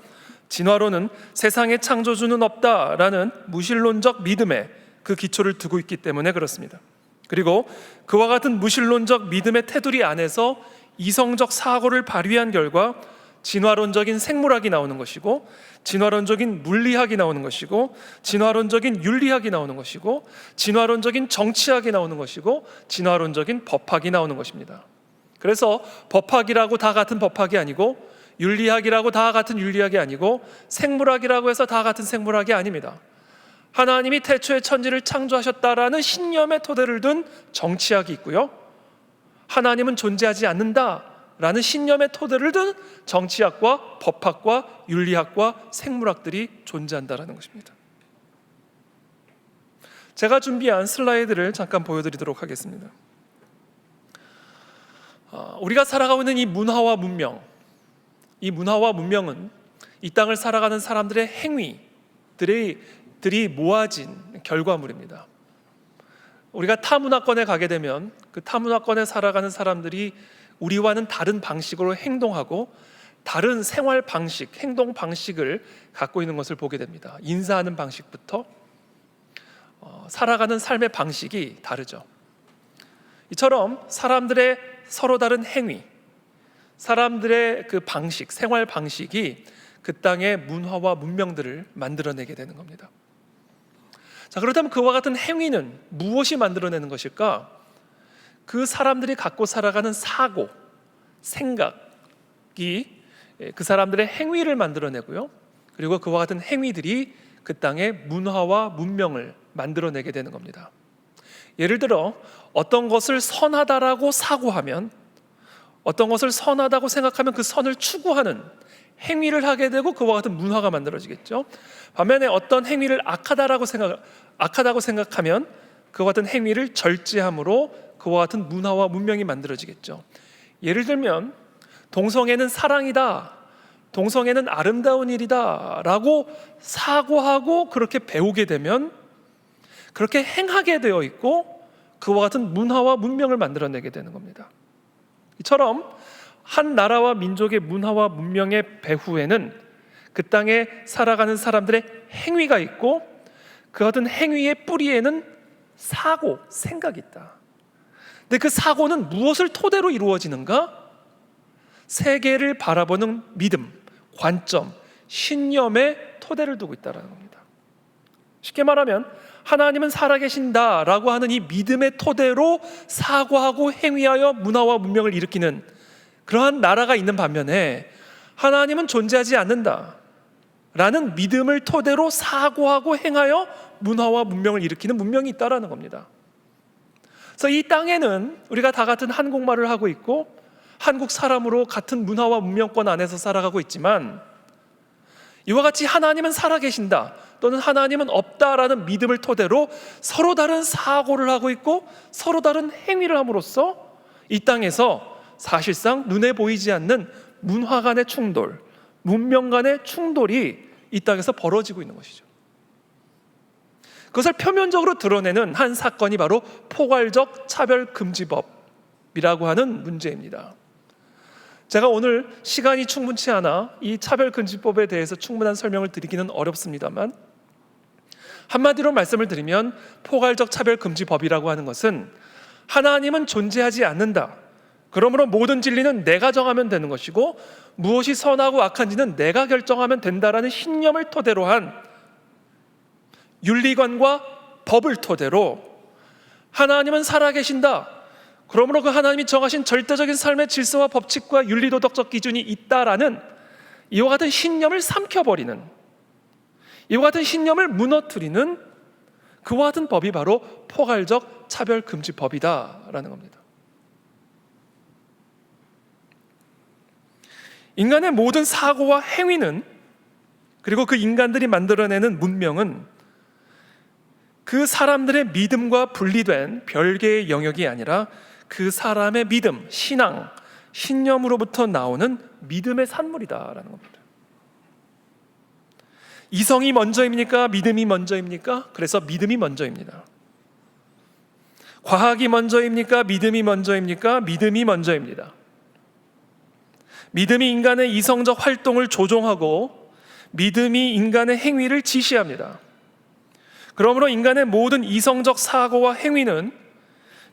진화론은 세상의 창조주는 없다라는 무신론적 믿음의 그 기초를 두고 있기 때문에 그렇습니다. 그리고 그와 같은 무신론적 믿음의 테두리 안에서 이성적 사고를 발휘한 결과 진화론적인 생물학이 나오는 것이고, 진화론적인 물리학이 나오는 것이고, 진화론적인 윤리학이 나오는 것이고, 진화론적인 정치학이 나오는 것이고, 진화론적인 법학이 나오는 것입니다. 그래서 법학이라고 다 같은 법학이 아니고, 윤리학이라고 다 같은 윤리학이 아니고, 생물학이라고 해서 다 같은 생물학이 아닙니다. 하나님이 태초에 천지를 창조하셨다라는 신념의 토대를 둔 정치학이 있고요, 하나님은 존재하지 않는다라는 신념의 토대를 둔 정치학과 법학과 윤리학과 생물학들이 존재한다라는 것입니다. 제가 준비한 슬라이드를 잠깐 보여드리도록 하겠습니다. 우리가 살아가고 있는 이 문화와 문명, 이 문화와 문명은 이 땅을 살아가는 사람들의 행위들이 모아진 결과물입니다. 우리가 타문화권에 가게 되면 그 타문화권에 살아가는 사람들이 우리와는 다른 방식으로 행동하고 다른 생활 방식, 행동 방식을 갖고 있는 것을 보게 됩니다. 인사하는 방식부터 살아가는 삶의 방식이 다르죠. 이처럼 사람들의 서로 다른 행위, 사람들의 그 방식, 생활 방식이 그 땅의 문화와 문명들을 만들어내게 되는 겁니다. 자, 그렇다면 그와 같은 행위는 무엇이 만들어내는 것일까? 그 사람들이 갖고 살아가는 사고, 생각이 그 사람들의 행위를 만들어내고요. 그리고 그와 같은 행위들이 그 땅의 문화와 문명을 만들어내게 되는 겁니다. 예를 들어 어떤 것을 선하다라고 사고하면, 어떤 것을 선하다고 생각하면 그 선을 추구하는 행위를 하게 되고 그와 같은 문화가 만들어지겠죠. 반면에 어떤 행위를 악하다고 생각하면 그와 같은 행위를 절제함으로 그와 같은 문화와 문명이 만들어지겠죠. 예를 들면 동성애는 사랑이다, 동성애는 아름다운 일이다 라고 사고하고 그렇게 배우게 되면 그렇게 행하게 되어 있고 그와 같은 문화와 문명을 만들어내게 되는 겁니다. 이처럼 한 나라와 민족의 문화와 문명의 배후에는 그 땅에 살아가는 사람들의 행위가 있고 그 같은 행위의 뿌리에는 사고, 생각이 있다. 근데 그 사고는 무엇을 토대로 이루어지는가? 세계를 바라보는 믿음, 관점, 신념의 토대를 두고 있다는 겁니다. 쉽게 말하면 하나님은 살아계신다라고 하는 이 믿음의 토대로 사고하고 행위하여 문화와 문명을 일으키는 그러한 나라가 있는 반면에 하나님은 존재하지 않는다라는 믿음을 토대로 사고하고 행하여 문화와 문명을 일으키는 문명이 있다라는 겁니다. 그래서 이 땅에는 우리가 다 같은 한국말을 하고 있고 한국 사람으로 같은 문화와 문명권 안에서 살아가고 있지만 이와 같이 하나님은 살아계신다 또는 하나님은 없다라는 믿음을 토대로 서로 다른 사고를 하고 있고 서로 다른 행위를 함으로써 이 땅에서 사실상 눈에 보이지 않는 문화 간의 충돌, 문명 간의 충돌이 이 땅에서 벌어지고 있는 것이죠. 그것을 표면적으로 드러내는 한 사건이 바로 포괄적 차별금지법이라고 하는 문제입니다. 제가 오늘 시간이 충분치 않아 이 차별금지법에 대해서 충분한 설명을 드리기는 어렵습니다만 한마디로 말씀을 드리면 포괄적 차별금지법이라고 하는 것은 하나님은 존재하지 않는다, 그러므로 모든 진리는 내가 정하면 되는 것이고 무엇이 선하고 악한지는 내가 결정하면 된다라는 신념을 토대로 한 윤리관과 법을 토대로 하나님은 살아계신다, 그러므로 그 하나님이 정하신 절대적인 삶의 질서와 법칙과 윤리도덕적 기준이 있다라는 이와 같은 신념을 삼켜버리는, 이와 같은 신념을 무너뜨리는 그와 같은 법이 바로 포괄적 차별금지법이다라는 겁니다. 인간의 모든 사고와 행위는, 그리고 그 인간들이 만들어내는 문명은 그 사람들의 믿음과 분리된 별개의 영역이 아니라 그 사람의 믿음, 신앙, 신념으로부터 나오는 믿음의 산물이다라는 겁니다. 이성이 먼저입니까? 믿음이 먼저입니까? 그래서 믿음이 먼저입니다. 과학이 먼저입니까? 믿음이 먼저입니까? 믿음이 먼저입니다. 믿음이 인간의 이성적 활동을 조종하고 믿음이 인간의 행위를 지시합니다. 그러므로 인간의 모든 이성적 사고와 행위는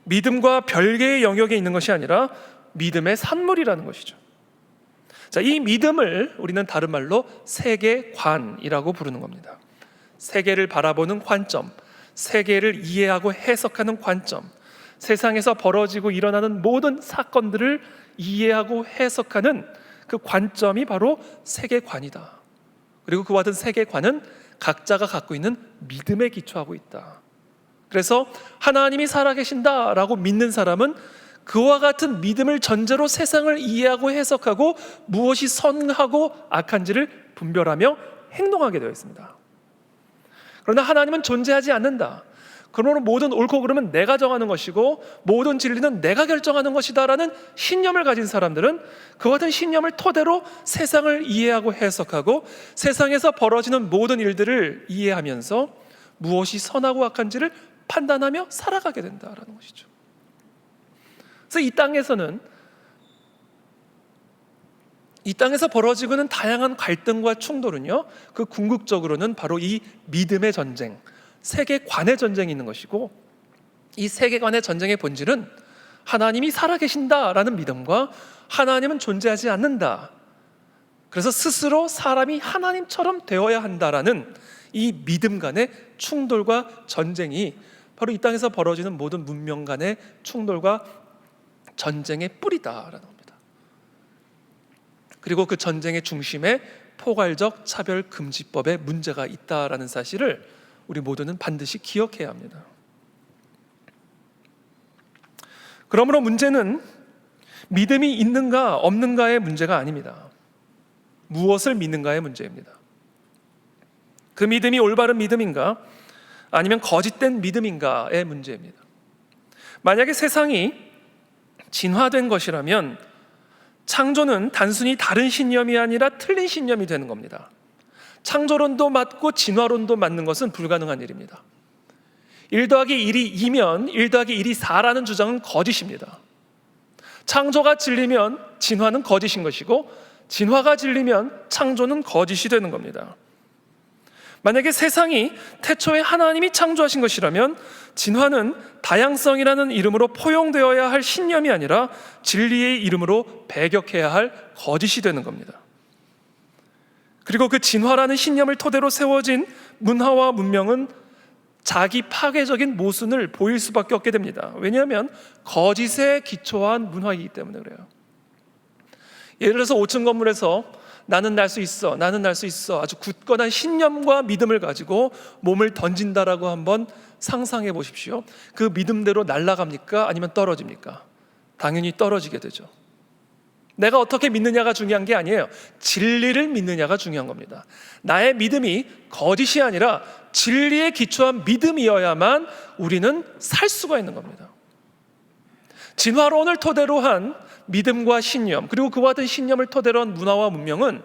믿음과 별개의 영역에 있는 것이 아니라 믿음의 산물이라는 것이죠. 자, 이 믿음을 우리는 다른 말로 세계관이라고 부르는 겁니다. 세계를 바라보는 관점, 세계를 이해하고 해석하는 관점, 세상에서 벌어지고 일어나는 모든 사건들을 이해하고 해석하는 그 관점이 바로 세계관이다. 그리고 그와 같은 세계관은 각자가 갖고 있는 믿음에 기초하고 있다. 그래서 하나님이 살아계신다라고 믿는 사람은 그와 같은 믿음을 전제로 세상을 이해하고 해석하고 무엇이 선하고 악한지를 분별하며 행동하게 되어 있습니다. 그러나 하나님은 존재하지 않는다, 그러므로 모든 옳고 그름은 내가 정하는 것이고 모든 진리는 내가 결정하는 것이다라는 신념을 가진 사람들은 그와 같은 신념을 토대로 세상을 이해하고 해석하고 세상에서 벌어지는 모든 일들을 이해하면서 무엇이 선하고 악한지를 판단하며 살아가게 된다라는 것이죠. 그래서 이 땅에서 벌어지고 있는 다양한 갈등과 충돌은요, 그 궁극적으로는 바로 이 믿음의 전쟁, 세계관의 전쟁이 있는 것이고, 이 세계관의 전쟁의 본질은 하나님이 살아계신다라는 믿음과 하나님은 존재하지 않는다, 그래서 스스로 사람이 하나님처럼 되어야 한다라는 이 믿음 간의 충돌과 전쟁이 바로 이 땅에서 벌어지는 모든 문명 간의 충돌과 전쟁의 뿌리다라는 겁니다. 그리고 그 전쟁의 중심에 포괄적 차별금지법의 문제가 있다라는 사실을 우리 모두는 반드시 기억해야 합니다. 그러므로 문제는 믿음이 있는가 없는가의 문제가 아닙니다. 무엇을 믿는가의 문제입니다. 그 믿음이 올바른 믿음인가 아니면 거짓된 믿음인가의 문제입니다. 만약에 세상이 진화된 것이라면 창조는 단순히 다른 신념이 아니라 틀린 신념이 되는 겁니다. 창조론도 맞고 진화론도 맞는 것은 불가능한 일입니다. 1 더하기 1이 2면 1 더하기 1이 4라는 주장은 거짓입니다. 창조가 진리면 진화는 거짓인 것이고 진화가 진리면 창조는 거짓이 되는 겁니다. 만약에 세상이 태초에 하나님이 창조하신 것이라면 진화는 다양성이라는 이름으로 포용되어야 할 신념이 아니라 진리의 이름으로 배격해야 할 거짓이 되는 겁니다. 그리고 그 진화라는 신념을 토대로 세워진 문화와 문명은 자기 파괴적인 모순을 보일 수밖에 없게 됩니다. 왜냐하면 거짓에 기초한 문화이기 때문에 그래요. 예를 들어서 5층 건물에서 나는 날 수 있어, 나는 날 수 있어, 아주 굳건한 신념과 믿음을 가지고 몸을 던진다라고 한번 상상해 보십시오. 그 믿음대로 날아갑니까? 아니면 떨어집니까? 당연히 떨어지게 되죠. 내가 어떻게 믿느냐가 중요한 게 아니에요. 진리를 믿느냐가 중요한 겁니다. 나의 믿음이 거짓이 아니라 진리에 기초한 믿음이어야만 우리는 살 수가 있는 겁니다. 진화론을 토대로 한 믿음과 신념, 그리고 그와 같은 신념을 토대로 한 문화와 문명은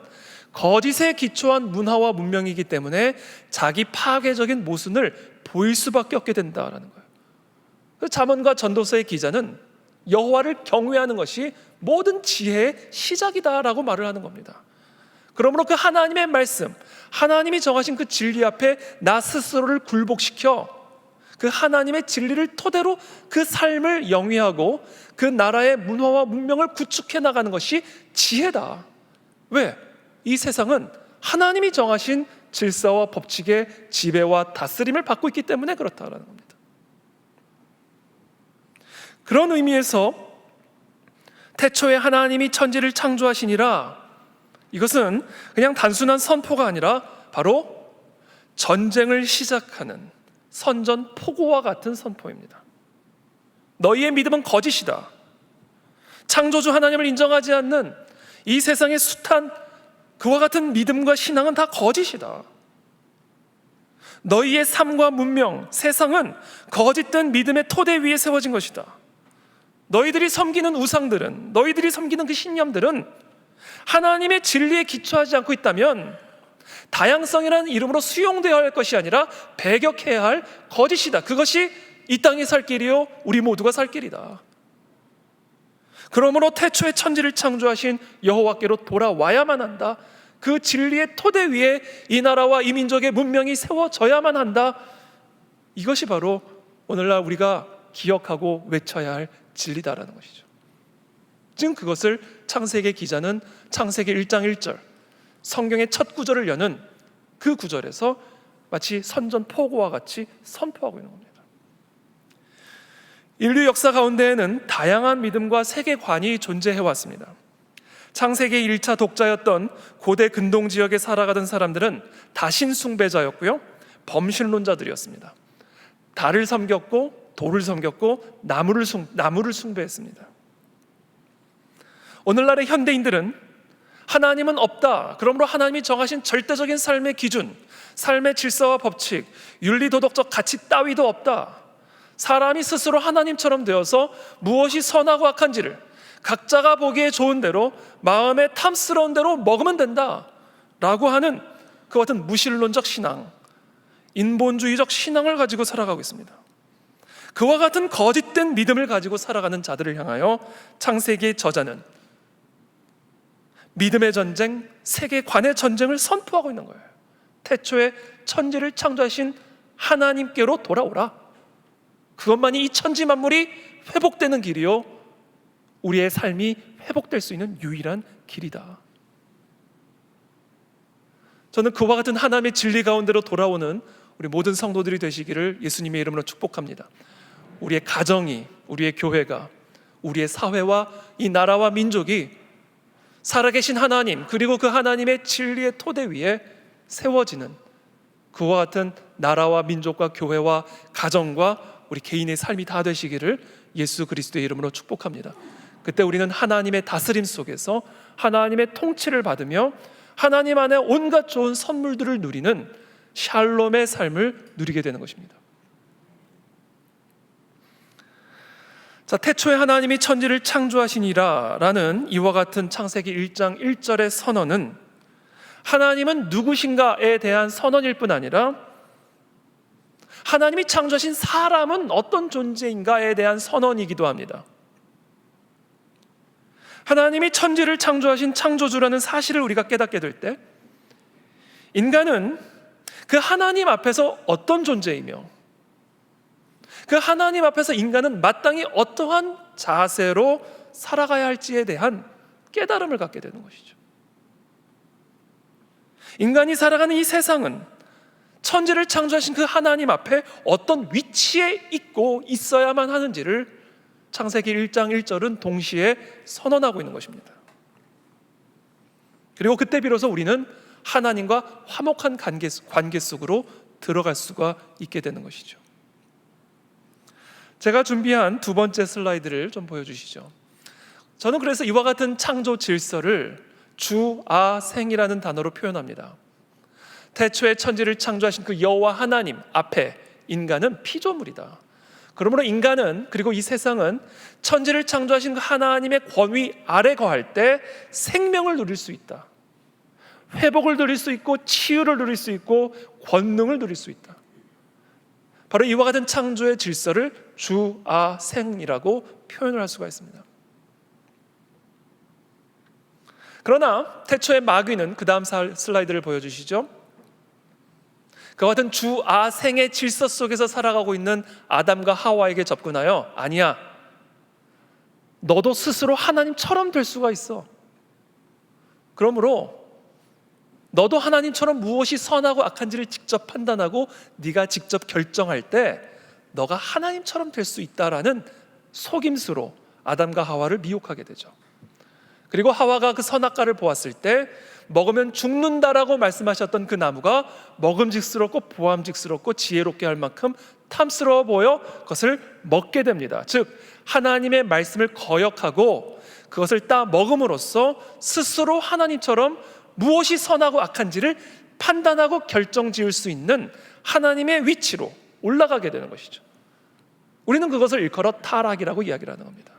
거짓에 기초한 문화와 문명이기 때문에 자기 파괴적인 모순을 보일 수밖에 없게 된다라는 거예요. 잠언과 전도서의 기자는 여호와를 경외하는 것이 모든 지혜의 시작이다라고 말을 하는 겁니다. 그러므로 그 하나님의 말씀, 하나님이 정하신 그 진리 앞에 나 스스로를 굴복시켜 그 하나님의 진리를 토대로 그 삶을 영위하고 그 나라의 문화와 문명을 구축해 나가는 것이 지혜다. 왜? 이 세상은 하나님이 정하신 질서와 법칙의 지배와 다스림을 받고 있기 때문에 그렇다라는 겁니다. 그런 의미에서 태초에 하나님이 천지를 창조하시니라, 이것은 그냥 단순한 선포가 아니라 바로 전쟁을 시작하는 선전포고와 같은 선포입니다. 너희의 믿음은 거짓이다. 창조주 하나님을 인정하지 않는 이 세상의 숱한 그와 같은 믿음과 신앙은 다 거짓이다. 너희의 삶과 문명, 세상은 거짓된 믿음의 토대 위에 세워진 것이다. 너희들이 섬기는 우상들은, 너희들이 섬기는 그 신념들은 하나님의 진리에 기초하지 않고 있다면 다양성이라는 이름으로 수용되어야 할 것이 아니라 배격해야 할 거짓이다. 그것이 이 땅에 살 길이요, 우리 모두가 살 길이다. 그러므로 태초에 천지를 창조하신 여호와께로 돌아와야만 한다. 그 진리의 토대 위에 이 나라와 이 민족의 문명이 세워져야만 한다. 이것이 바로 오늘날 우리가 기억하고 외쳐야 할 진리다라는 것이죠. 지금 그것을 창세기 기자는 창세기 1장 1절 성경의 첫 구절을 여는 그 구절에서 마치 선전포고와 같이 선포하고 있는 겁니다. 인류 역사 가운데에는 다양한 믿음과 세계관이 존재해왔습니다. 창세기 1차 독자였던 고대 근동 지역에 살아가던 사람들은 다신 숭배자였고요, 범신론자들이었습니다. 달을 섬겼고 돌을 섬겼고 나무를 숭배했습니다. 오늘날의 현대인들은 하나님은 없다. 그러므로 하나님이 정하신 절대적인 삶의 기준, 삶의 질서와 법칙, 윤리 도덕적 가치 따위도 없다. 사람이 스스로 하나님처럼 되어서 무엇이 선하고 악한지를 각자가 보기에 좋은 대로, 마음에 탐스러운 대로 먹으면 된다 라고 하는 그 같은 무신론적 신앙, 인본주의적 신앙을 가지고 살아가고 있습니다. 그와 같은 거짓된 믿음을 가지고 살아가는 자들을 향하여 창세기의 저자는 믿음의 전쟁, 세계관의 전쟁을 선포하고 있는 거예요. 태초에 천지를 창조하신 하나님께로 돌아오라. 그것만이 이 천지 만물이 회복되는 길이요, 우리의 삶이 회복될 수 있는 유일한 길이다. 저는 그와 같은 하나님의 진리 가운데로 돌아오는 우리 모든 성도들이 되시기를 예수님의 이름으로 축복합니다. 우리의 가정이, 우리의 교회가, 우리의 사회와 이 나라와 민족이 살아계신 하나님, 그리고 그 하나님의 진리의 토대 위에 세워지는 그와 같은 나라와 민족과 교회와 가정과 우리 개인의 삶이 다 되시기를 예수 그리스도의 이름으로 축복합니다. 그때 우리는 하나님의 다스림 속에서 하나님의 통치를 받으며 하나님 안에 온갖 좋은 선물들을 누리는 샬롬의 삶을 누리게 되는 것입니다. 자, 태초에 하나님이 천지를 창조하시니라 라는 이와 같은 창세기 1장 1절의 선언은 하나님은 누구신가에 대한 선언일 뿐 아니라 하나님이 창조하신 사람은 어떤 존재인가에 대한 선언이기도 합니다. 하나님이 천지를 창조하신 창조주라는 사실을 우리가 깨닫게 될 때 인간은 그 하나님 앞에서 어떤 존재이며 그 하나님 앞에서 인간은 마땅히 어떠한 자세로 살아가야 할지에 대한 깨달음을 갖게 되는 것이죠. 인간이 살아가는 이 세상은 천지를 창조하신 그 하나님 앞에 어떤 위치에 있고 있어야만 하는지를 창세기 1장 1절은 동시에 선언하고 있는 것입니다. 그리고 그때 비로소 우리는 하나님과 화목한 관계 속으로 들어갈 수가 있게 되는 것이죠. 제가 준비한 두 번째 슬라이드를 좀 보여주시죠. 저는 그래서 이와 같은 창조 질서를 주아생이라는 단어로 표현합니다. 태초에 천지를 창조하신 그 여호와 하나님 앞에 인간은 피조물이다. 그러므로 인간은, 그리고 이 세상은 천지를 창조하신 그 하나님의 권위 아래 거할 때 생명을 누릴 수 있다. 회복을 누릴 수 있고 치유를 누릴 수 있고 권능을 누릴 수 있다. 바로 이와 같은 창조의 질서를 주아생이라고 표현을 할 수가 있습니다. 그러나 태초의 마귀는, 그 다음 슬라이드를 보여주시죠. 그와 같은 주아생의 질서 속에서 살아가고 있는 아담과 하와에게 접근하여, 아니야, 너도 스스로 하나님처럼 될 수가 있어. 그러므로 너도 하나님처럼 무엇이 선하고 악한지를 직접 판단하고 네가 직접 결정할 때 너가 하나님처럼 될 수 있다라는 속임수로 아담과 하와를 미혹하게 되죠. 그리고 하와가 그 선악과를 보았을 때 먹으면 죽는다라고 말씀하셨던 그 나무가 먹음직스럽고 보암직스럽고 지혜롭게 할 만큼 탐스러워 보여 그것을 먹게 됩니다. 즉 하나님의 말씀을 거역하고 그것을 따 먹음으로써 스스로 하나님처럼 무엇이 선하고 악한지를 판단하고 결정지을 수 있는 하나님의 위치로 올라가게 되는 것이죠. 우리는 그것을 일컬어 타락이라고 이야기를 하는 겁니다.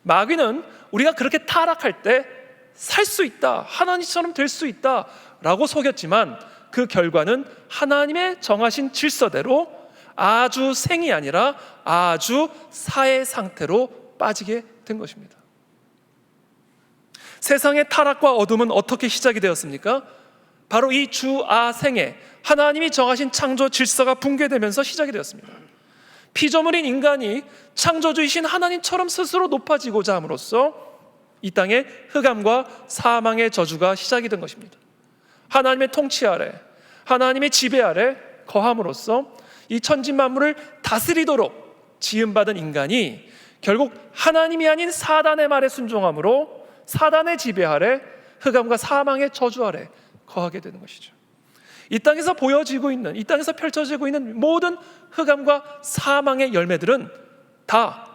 마귀는 우리가 그렇게 타락할 때 살 수 있다, 하나님처럼 될 수 있다 라고 속였지만 그 결과는 하나님의 정하신 질서대로 아주 생이 아니라 아주 사의 상태로 빠지게 된 것입니다. 세상의 타락과 어둠은 어떻게 시작이 되었습니까? 바로 이 주아생에 하나님이 정하신 창조 질서가 붕괴되면서 시작이 되었습니다. 피조물인 인간이 창조주이신 하나님처럼 스스로 높아지고자 함으로써 이 땅에 흑암과 사망의 저주가 시작이 된 것입니다. 하나님의 통치 아래, 하나님의 지배 아래 거함으로써 이 천지 만물을 다스리도록 지음받은 인간이 결국 하나님이 아닌 사단의 말에 순종함으로 사단의 지배 아래, 흑암과 사망의 저주 아래 거하게 되는 것이죠. 이 땅에서 보여지고 있는, 이 땅에서 펼쳐지고 있는 모든 흑암과 사망의 열매들은 다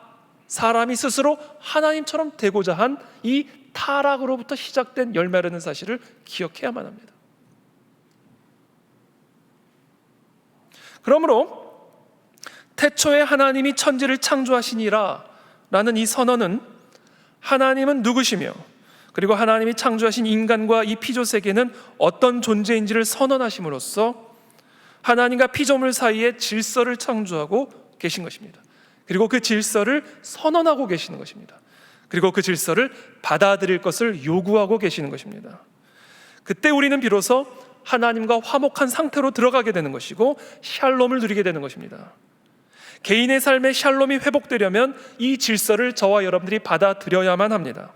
사람이 스스로 하나님처럼 되고자 한 이 타락으로부터 시작된 열매라는 사실을 기억해야만 합니다. 그러므로 태초에 하나님이 천지를 창조하시니라 라는 이 선언은 하나님은 누구시며, 그리고 하나님이 창조하신 인간과 이 피조세계는 어떤 존재인지를 선언하심으로써 하나님과 피조물 사이에 질서를 창조하고 계신 것입니다. 그리고 그 질서를 선언하고 계시는 것입니다. 그리고 그 질서를 받아들일 것을 요구하고 계시는 것입니다. 그때 우리는 비로소 하나님과 화목한 상태로 들어가게 되는 것이고 샬롬을 누리게 되는 것입니다. 개인의 삶의 샬롬이 회복되려면 이 질서를 저와 여러분들이 받아들여야만 합니다.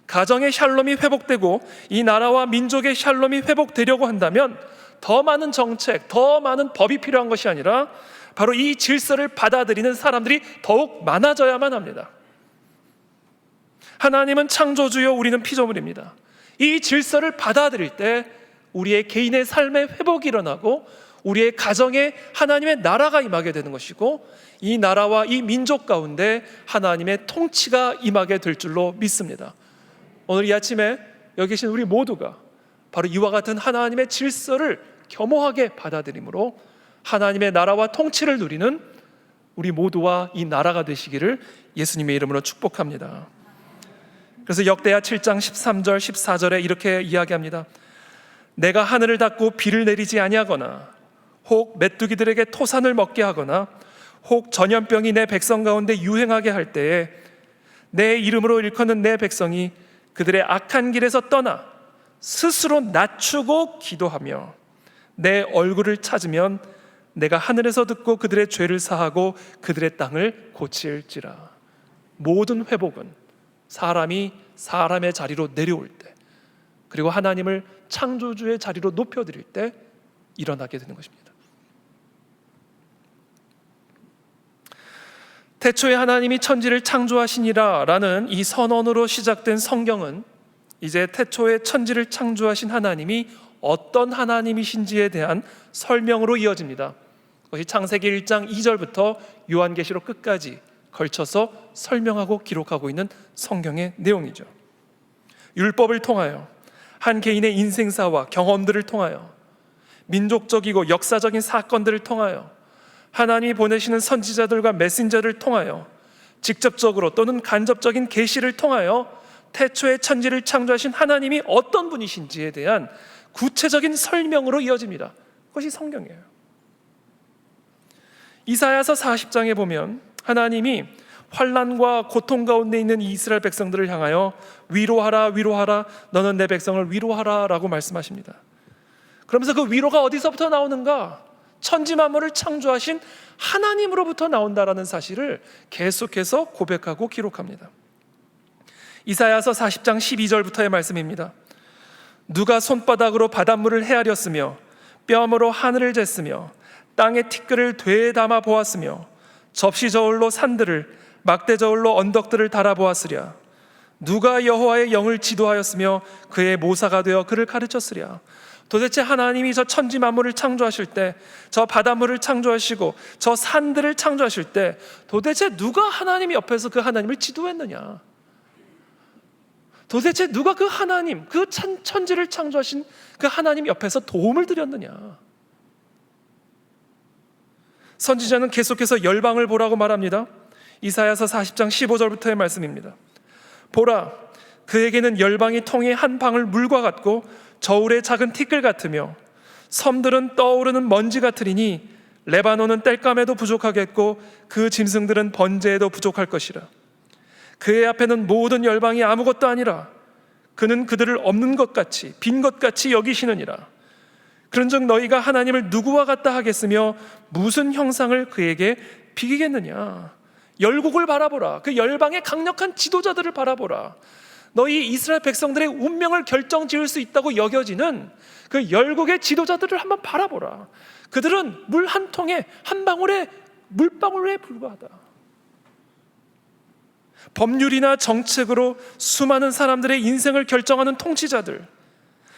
가정의 샬롬이 회복되고 이 나라와 민족의 샬롬이 회복되려고 한다면 더 많은 정책, 더 많은 법이 필요한 것이 아니라 바로 이 질서를 받아들이는 사람들이 더욱 많아져야만 합니다. 하나님은 창조주요, 우리는 피조물입니다. 이 질서를 받아들일 때 우리의 개인의 삶의 회복이 일어나고 우리의 가정에 하나님의 나라가 임하게 되는 것이고 이 나라와 이 민족 가운데 하나님의 통치가 임하게 될 줄로 믿습니다. 오늘 이 아침에 여기 계신 우리 모두가 바로 이와 같은 하나님의 질서를 겸허하게 받아들임으로 하나님의 나라와 통치를 누리는 우리 모두와 이 나라가 되시기를 예수님의 이름으로 축복합니다. 그래서 역대하 7장 13절 14절에 이렇게 이야기합니다. 내가 하늘을 닫고 비를 내리지 아니하거나 혹 메뚜기들에게 토산을 먹게 하거나 혹 전염병이 내 백성 가운데 유행하게 할 때에 내 이름으로 일컫는 내 백성이 그들의 악한 길에서 떠나 스스로 낮추고 기도하며 내 얼굴을 찾으면 내가 하늘에서 듣고 그들의 죄를 사하고 그들의 땅을 고칠지라. 모든 회복은 사람이 사람의 자리로 내려올 때, 그리고 하나님을 창조주의 자리로 높여드릴 때 일어나게 되는 것입니다. 태초에 하나님이 천지를 창조하시니라 라는 이 선언으로 시작된 성경은 이제 태초에 천지를 창조하신 하나님이 어떤 하나님이신지에 대한 설명으로 이어집니다. 그것이 창세기 1장 2절부터 요한계시록 끝까지 걸쳐서 설명하고 기록하고 있는 성경의 내용이죠. 율법을 통하여, 한 개인의 인생사와 경험들을 통하여, 민족적이고 역사적인 사건들을 통하여, 하나님이 보내시는 선지자들과 메신저를 통하여, 직접적으로 또는 간접적인 계시를 통하여 태초에 천지를 창조하신 하나님이 어떤 분이신지에 대한 구체적인 설명으로 이어집니다. 그것이 성경이에요. 이사야서 40장에 보면 하나님이 환난과 고통 가운데 있는 이 이스라엘 백성들을 향하여 위로하라 위로하라, 너는 내 백성을 위로하라 라고 말씀하십니다. 그러면서 그 위로가 어디서부터 나오는가? 천지 만물을 창조하신 하나님으로부터 나온다라는 사실을 계속해서 고백하고 기록합니다. 이사야서 40장 12절부터의 말씀입니다. 누가 손바닥으로 바닷물을 헤아렸으며 뺨으로 하늘을 쟀으며 땅의 티끌을 되에 담아 보았으며 접시 저울로 산들을 막대 저울로 언덕들을 달아보았으랴. 누가 여호와의 영을 지도하였으며 그의 모사가 되어 그를 가르쳤으랴. 도대체 하나님이 저 천지 만물을 창조하실 때, 저 바닷물을 창조하시고 저 산들을 창조하실 때 도대체 누가 하나님 옆에서 그 하나님을 지도했느냐? 도대체 누가 그 하나님, 그 천지를 창조하신 그 하나님 옆에서 도움을 드렸느냐? 선지자는 계속해서 열방을 보라고 말합니다. 이사야서 40장 15절부터의 말씀입니다. 보라, 그에게는 열방이 통해 한 방울 물과 같고 저울의 작은 티끌 같으며 섬들은 떠오르는 먼지 같으리니 레바논은 땔감에도 부족하겠고 그 짐승들은 번제에도 부족할 것이라. 그의 앞에는 모든 열방이 아무것도 아니라 그는 그들을 없는 것 같이 빈 것 같이 여기시느니라. 그런즉 너희가 하나님을 누구와 같다 하겠으며 무슨 형상을 그에게 비기겠느냐? 열국을 바라보라. 그 열방의 강력한 지도자들을 바라보라. 너희 이스라엘 백성들의 운명을 결정지을 수 있다고 여겨지는 그 열국의 지도자들을 한번 바라보라. 그들은 물 한 통에 한 방울의 물방울에 불과하다. 법률이나 정책으로 수많은 사람들의 인생을 결정하는 통치자들,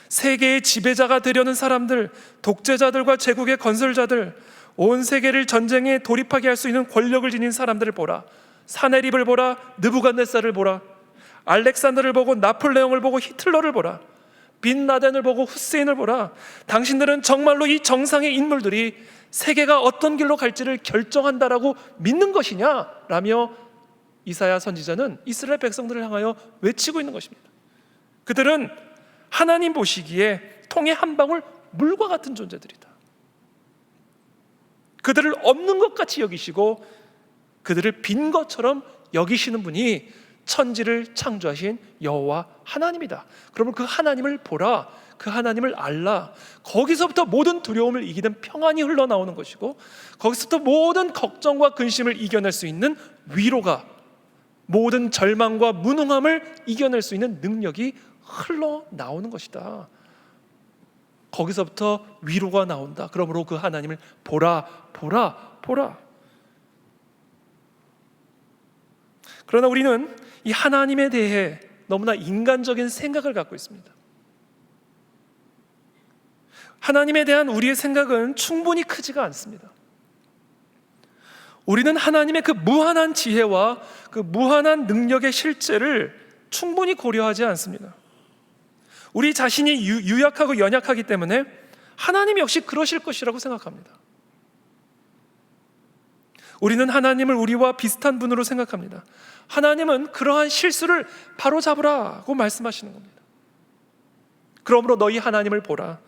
세계의 지배자가 되려는 사람들, 독재자들과 제국의 건설자들, 온 세계를 전쟁에 돌입하게 할 수 있는 권력을 지닌 사람들을 보라. 사네립을 보라. 느부갓네살을 보라. 알렉산더를 보고 나폴레옹을 보고 히틀러를 보라. 빈 라덴을 보고 후세인을 보라. 당신들은 정말로 이 정상의 인물들이 세계가 어떤 길로 갈지를 결정한다라고 믿는 것이냐? 라며 이사야 선지자는 이스라엘 백성들을 향하여 외치고 있는 것입니다. 그들은 하나님 보시기에 통에 한 방울 물과 같은 존재들이다. 그들을 없는 것 같이 여기시고 그들을 빈 것처럼 여기시는 분이 천지를 창조하신 여호와 하나님이다. 그러면 그 하나님을 보라, 그 하나님을 알라. 거기서부터 모든 두려움을 이기는 평안이 흘러나오는 것이고, 거기서부터 모든 걱정과 근심을 이겨낼 수 있는 위로가, 모든 절망과 무능함을 이겨낼 수 있는 능력이 흘러나오는 것이다. 거기서부터 위로가 나온다. 그러므로 그 하나님을 보라, 보라, 보라. 그러나 우리는 이 하나님에 대해 너무나 인간적인 생각을 갖고 있습니다. 하나님에 대한 우리의 생각은 충분히 크지가 않습니다. 우리는 하나님의 그 무한한 지혜와 그 무한한 능력의 실제를 충분히 고려하지 않습니다. 우리 자신이 유약하고 연약하기 때문에 하나님 역시 그러실 것이라고 생각합니다. 우리는 하나님을 우리와 비슷한 분으로 생각합니다. 하나님은 그러한 실수를 바로잡으라고 말씀하시는 겁니다. 그러므로 너희 하나님을 보라.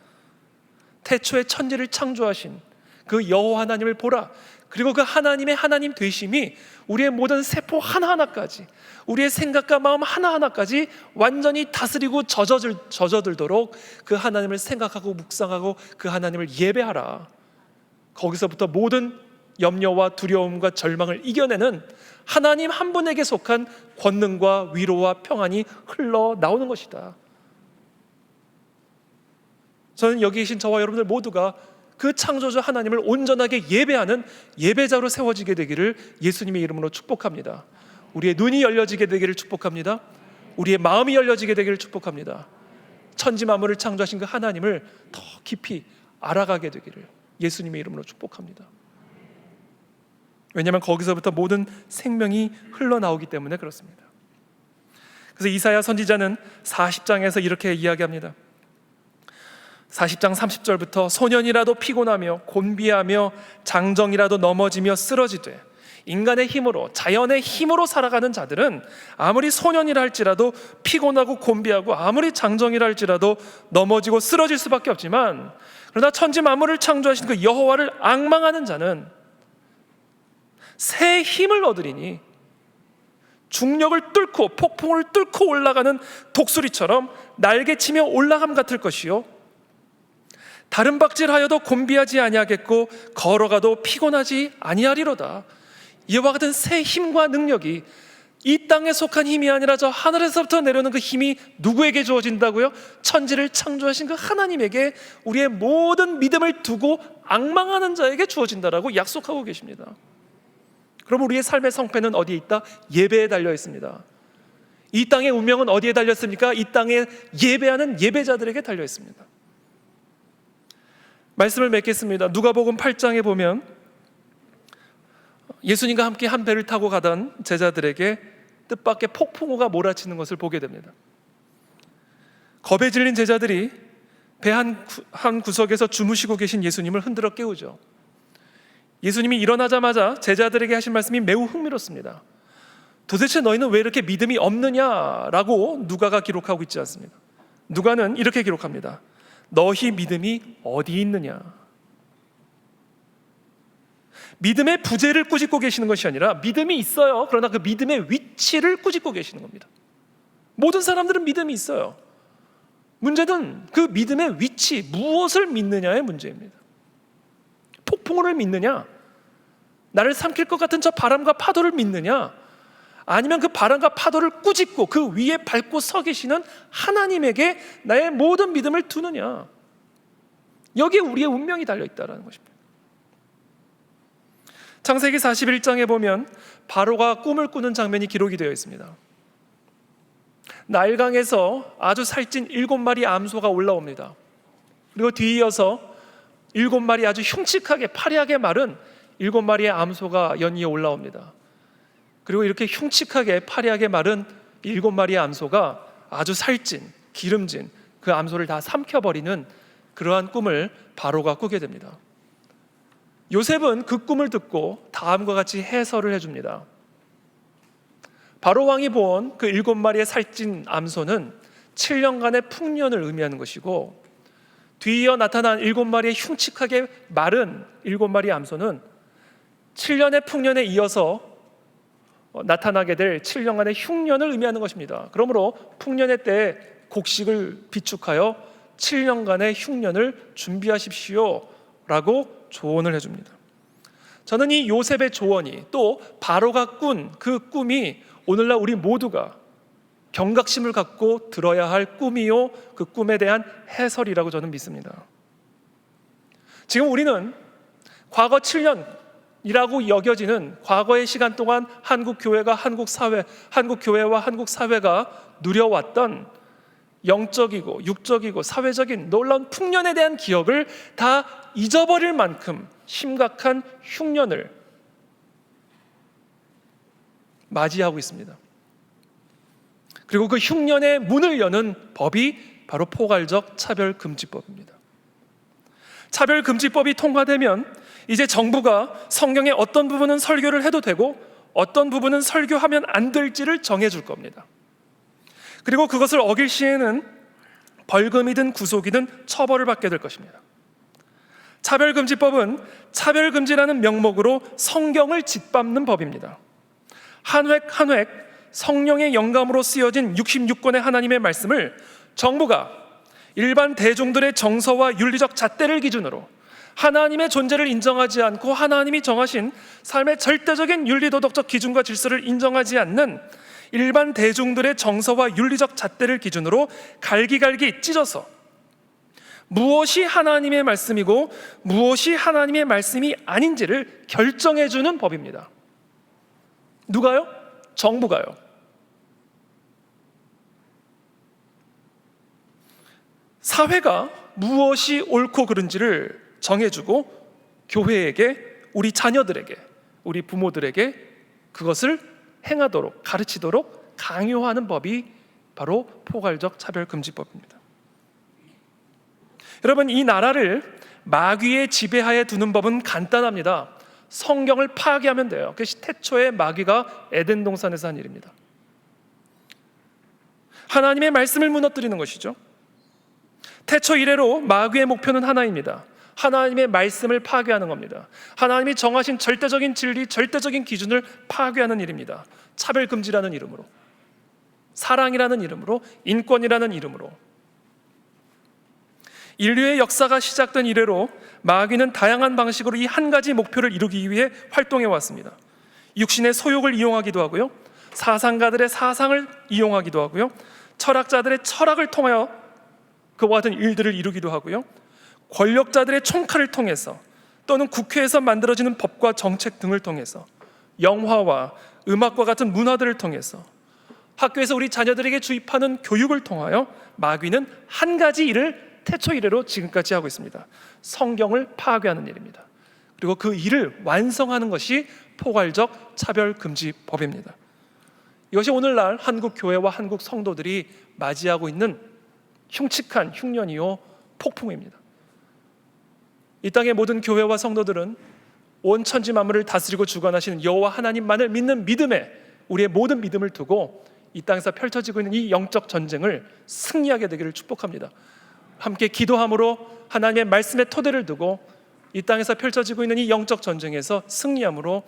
태초에 천지를 창조하신 그 여호와 하나님을 보라. 그리고 그 하나님의 하나님 되심이 우리의 모든 세포 하나하나까지, 우리의 생각과 마음 하나하나까지 완전히 다스리고 젖어들도록 그 하나님을 생각하고 묵상하고 그 하나님을 예배하라. 거기서부터 모든 염려와 두려움과 절망을 이겨내는 하나님 한 분에게 속한 권능과 위로와 평안이 흘러나오는 것이다. 저는 여기 계신 저와 여러분들 모두가 그 창조주 하나님을 온전하게 예배하는 예배자로 세워지게 되기를 예수님의 이름으로 축복합니다. 우리의 눈이 열려지게 되기를 축복합니다. 우리의 마음이 열려지게 되기를 축복합니다. 천지 만물을 창조하신 그 하나님을 더 깊이 알아가게 되기를 예수님의 이름으로 축복합니다. 왜냐하면 거기서부터 모든 생명이 흘러나오기 때문에 그렇습니다. 그래서 이사야 선지자는 40장에서 이렇게 이야기합니다. 40장 30절부터 소년이라도 피곤하며 곤비하며 장정이라도 넘어지며 쓰러지되 인간의 힘으로, 자연의 힘으로 살아가는 자들은 아무리 소년이라 할지라도 피곤하고 곤비하고 아무리 장정이라 할지라도 넘어지고 쓰러질 수밖에 없지만, 그러나 천지 만물을 창조하신 그 여호와를 앙망하는 자는 새 힘을 얻으리니 중력을 뚫고 폭풍을 뚫고 올라가는 독수리처럼 날개치며 올라감 같을 것이요, 다른 박질하여도 곤비하지 아니하겠고 걸어가도 피곤하지 아니하리로다. 이와 같은 새 힘과 능력이 이 땅에 속한 힘이 아니라 저 하늘에서부터 내려오는 그 힘이 누구에게 주어진다고요? 천지를 창조하신 그 하나님에게 우리의 모든 믿음을 두고 앙망하는 자에게 주어진다라고 약속하고 계십니다. 그럼 우리의 삶의 성패는 어디에 있다? 예배에 달려 있습니다. 이 땅의 운명은 어디에 달려 있습니까? 이 땅에 예배하는 예배자들에게 달려 있습니다. 말씀을 맺겠습니다. 누가복음 8장에 보면 예수님과 함께 한 배를 타고 가던 제자들에게 뜻밖의 폭풍우가 몰아치는 것을 보게 됩니다. 겁에 질린 제자들이 배 한 구석에서 주무시고 계신 예수님을 흔들어 깨우죠. 예수님이 일어나자마자 제자들에게 하신 말씀이 매우 흥미롭습니다. 도대체 너희는 왜 이렇게 믿음이 없느냐라고 누가가 기록하고 있지 않습니다. 누가는 이렇게 기록합니다. 너희 믿음이 어디 있느냐. 믿음의 부재를 꾸짖고 계시는 것이 아니라 믿음이 있어요. 그러나 그 믿음의 위치를 꾸짖고 계시는 겁니다. 모든 사람들은 믿음이 있어요. 문제는 그 믿음의 위치, 무엇을 믿느냐의 문제입니다. 폭풍우를 믿느냐, 나를 삼킬 것 같은 저 바람과 파도를 믿느냐, 아니면 그 바람과 파도를 꾸짖고 그 위에 밟고 서 계시는 하나님에게 나의 모든 믿음을 두느냐. 여기에 우리의 운명이 달려있다는 것입니다. 창세기 41장에 보면 바로가 꿈을 꾸는 장면이 기록이 되어 있습니다. 나일강에서 아주 살찐 7마리 암소가 올라옵니다. 그리고 뒤이어서 7마리 아주 흉측하게 파리하게 마른 7마리의 암소가 연이어 올라옵니다. 그리고 이렇게 흉측하게 파리하게 마른 7마리의 암소가 아주 살찐, 기름진 그 암소를 다 삼켜버리는 그러한 꿈을 바로가 꾸게 됩니다. 요셉은 그 꿈을 듣고 다음과 같이 해설을 해줍니다. 바로 왕이 본 그 7마리의 살찐 암소는 7년간의 풍년을 의미하는 것이고, 뒤이어 나타난 7마리의 흉측하게 마른 7마리의 암소는 7년의 풍년에 이어서 나타나게 될 7년간의 흉년을 의미하는 것입니다. 그러므로 풍년의 때에 곡식을 비축하여 7년간의 흉년을 준비하십시오 라고 조언을 해줍니다. 저는 이 요셉의 조언이, 또 바로가 꾼 그 꿈이 오늘날 우리 모두가 경각심을 갖고 들어야 할 꿈이요, 그 꿈에 대한 해설이라고 저는 믿습니다. 지금 우리는 과거 7년이라고 여겨지는 과거의 시간 동안 한국 교회와 한국 사회가 누려왔던 영적이고 육적이고 사회적인 놀라운 풍년에 대한 기억을 다 잊어버릴 만큼 심각한 흉년을 맞이하고 있습니다. 그리고 그 흉년의 문을 여는 법이 바로 포괄적 차별금지법입니다. 차별금지법이 통과되면 이제 정부가 성경의 어떤 부분은 설교를 해도 되고 어떤 부분은 설교하면 안 될지를 정해줄 겁니다. 그리고 그것을 어길 시에는 벌금이든 구속이든 처벌을 받게 될 것입니다. 차별금지법은 차별금지라는 명목으로 성경을 짓밟는 법입니다. 한 획 한 획 성령의 영감으로 쓰여진 66권의 하나님의 말씀을 정부가 일반 대중들의 정서와 윤리적 잣대를 기준으로 하나님의 존재를 인정하지 않고 하나님이 정하신 삶의 절대적인 윤리도덕적 기준과 질서를 인정하지 않는 일반 대중들의 정서와 윤리적 잣대를 기준으로 갈기갈기 찢어서 무엇이 하나님의 말씀이고 무엇이 하나님의 말씀이 아닌지를 결정해주는 법입니다. 누가요? 정부가요. 사회가 무엇이 옳고 그른지를 정해주고 교회에게, 우리 자녀들에게, 우리 부모들에게 그것을 행하도록, 가르치도록 강요하는 법이 바로 포괄적 차별금지법입니다. 여러분, 이 나라를 마귀의 지배하에 두는 법은 간단합니다. 성경을 파괴하면 돼요. 그것이 태초에 마귀가 에덴 동산에서 한 일입니다. 하나님의 말씀을 무너뜨리는 것이죠. 태초 이래로 마귀의 목표는 하나입니다. 하나님의 말씀을 파괴하는 겁니다. 하나님이 정하신 절대적인 진리, 절대적인 기준을 파괴하는 일입니다. 차별금지라는 이름으로, 사랑이라는 이름으로, 인권이라는 이름으로. 인류의 역사가 시작된 이래로 마귀는 다양한 방식으로 이 한 가지 목표를 이루기 위해 활동해 왔습니다. 육신의 소욕을 이용하기도 하고요, 사상가들의 사상을 이용하기도 하고요, 철학자들의 철학을 통하여 그와 같은 일들을 이루기도 하고요, 권력자들의 총칼을 통해서 또는 국회에서 만들어지는 법과 정책 등을 통해서, 영화와 음악과 같은 문화들을 통해서, 학교에서 우리 자녀들에게 주입하는 교육을 통하여 마귀는 한 가지 일을 태초 이래로 지금까지 하고 있습니다. 성경을 파괴하는 일입니다. 그리고 그 일을 완성하는 것이 포괄적 차별금지법입니다. 이것이 오늘날 한국 교회와 한국 성도들이 맞이하고 있는 흉측한 흉년이요 폭풍입니다. 이 땅의 모든 교회와 성도들은 온 천지 만물을 다스리고 주관하시는 여호와 하나님만을 믿는 믿음에 우리의 모든 믿음을 두고 이 땅에서 펼쳐지고 있는 이 영적 전쟁을 승리하게 되기를 축복합니다. 함께 기도함으로 하나님의 말씀의 토대를 두고 이 땅에서 펼쳐지고 있는 이 영적 전쟁에서 승리함으로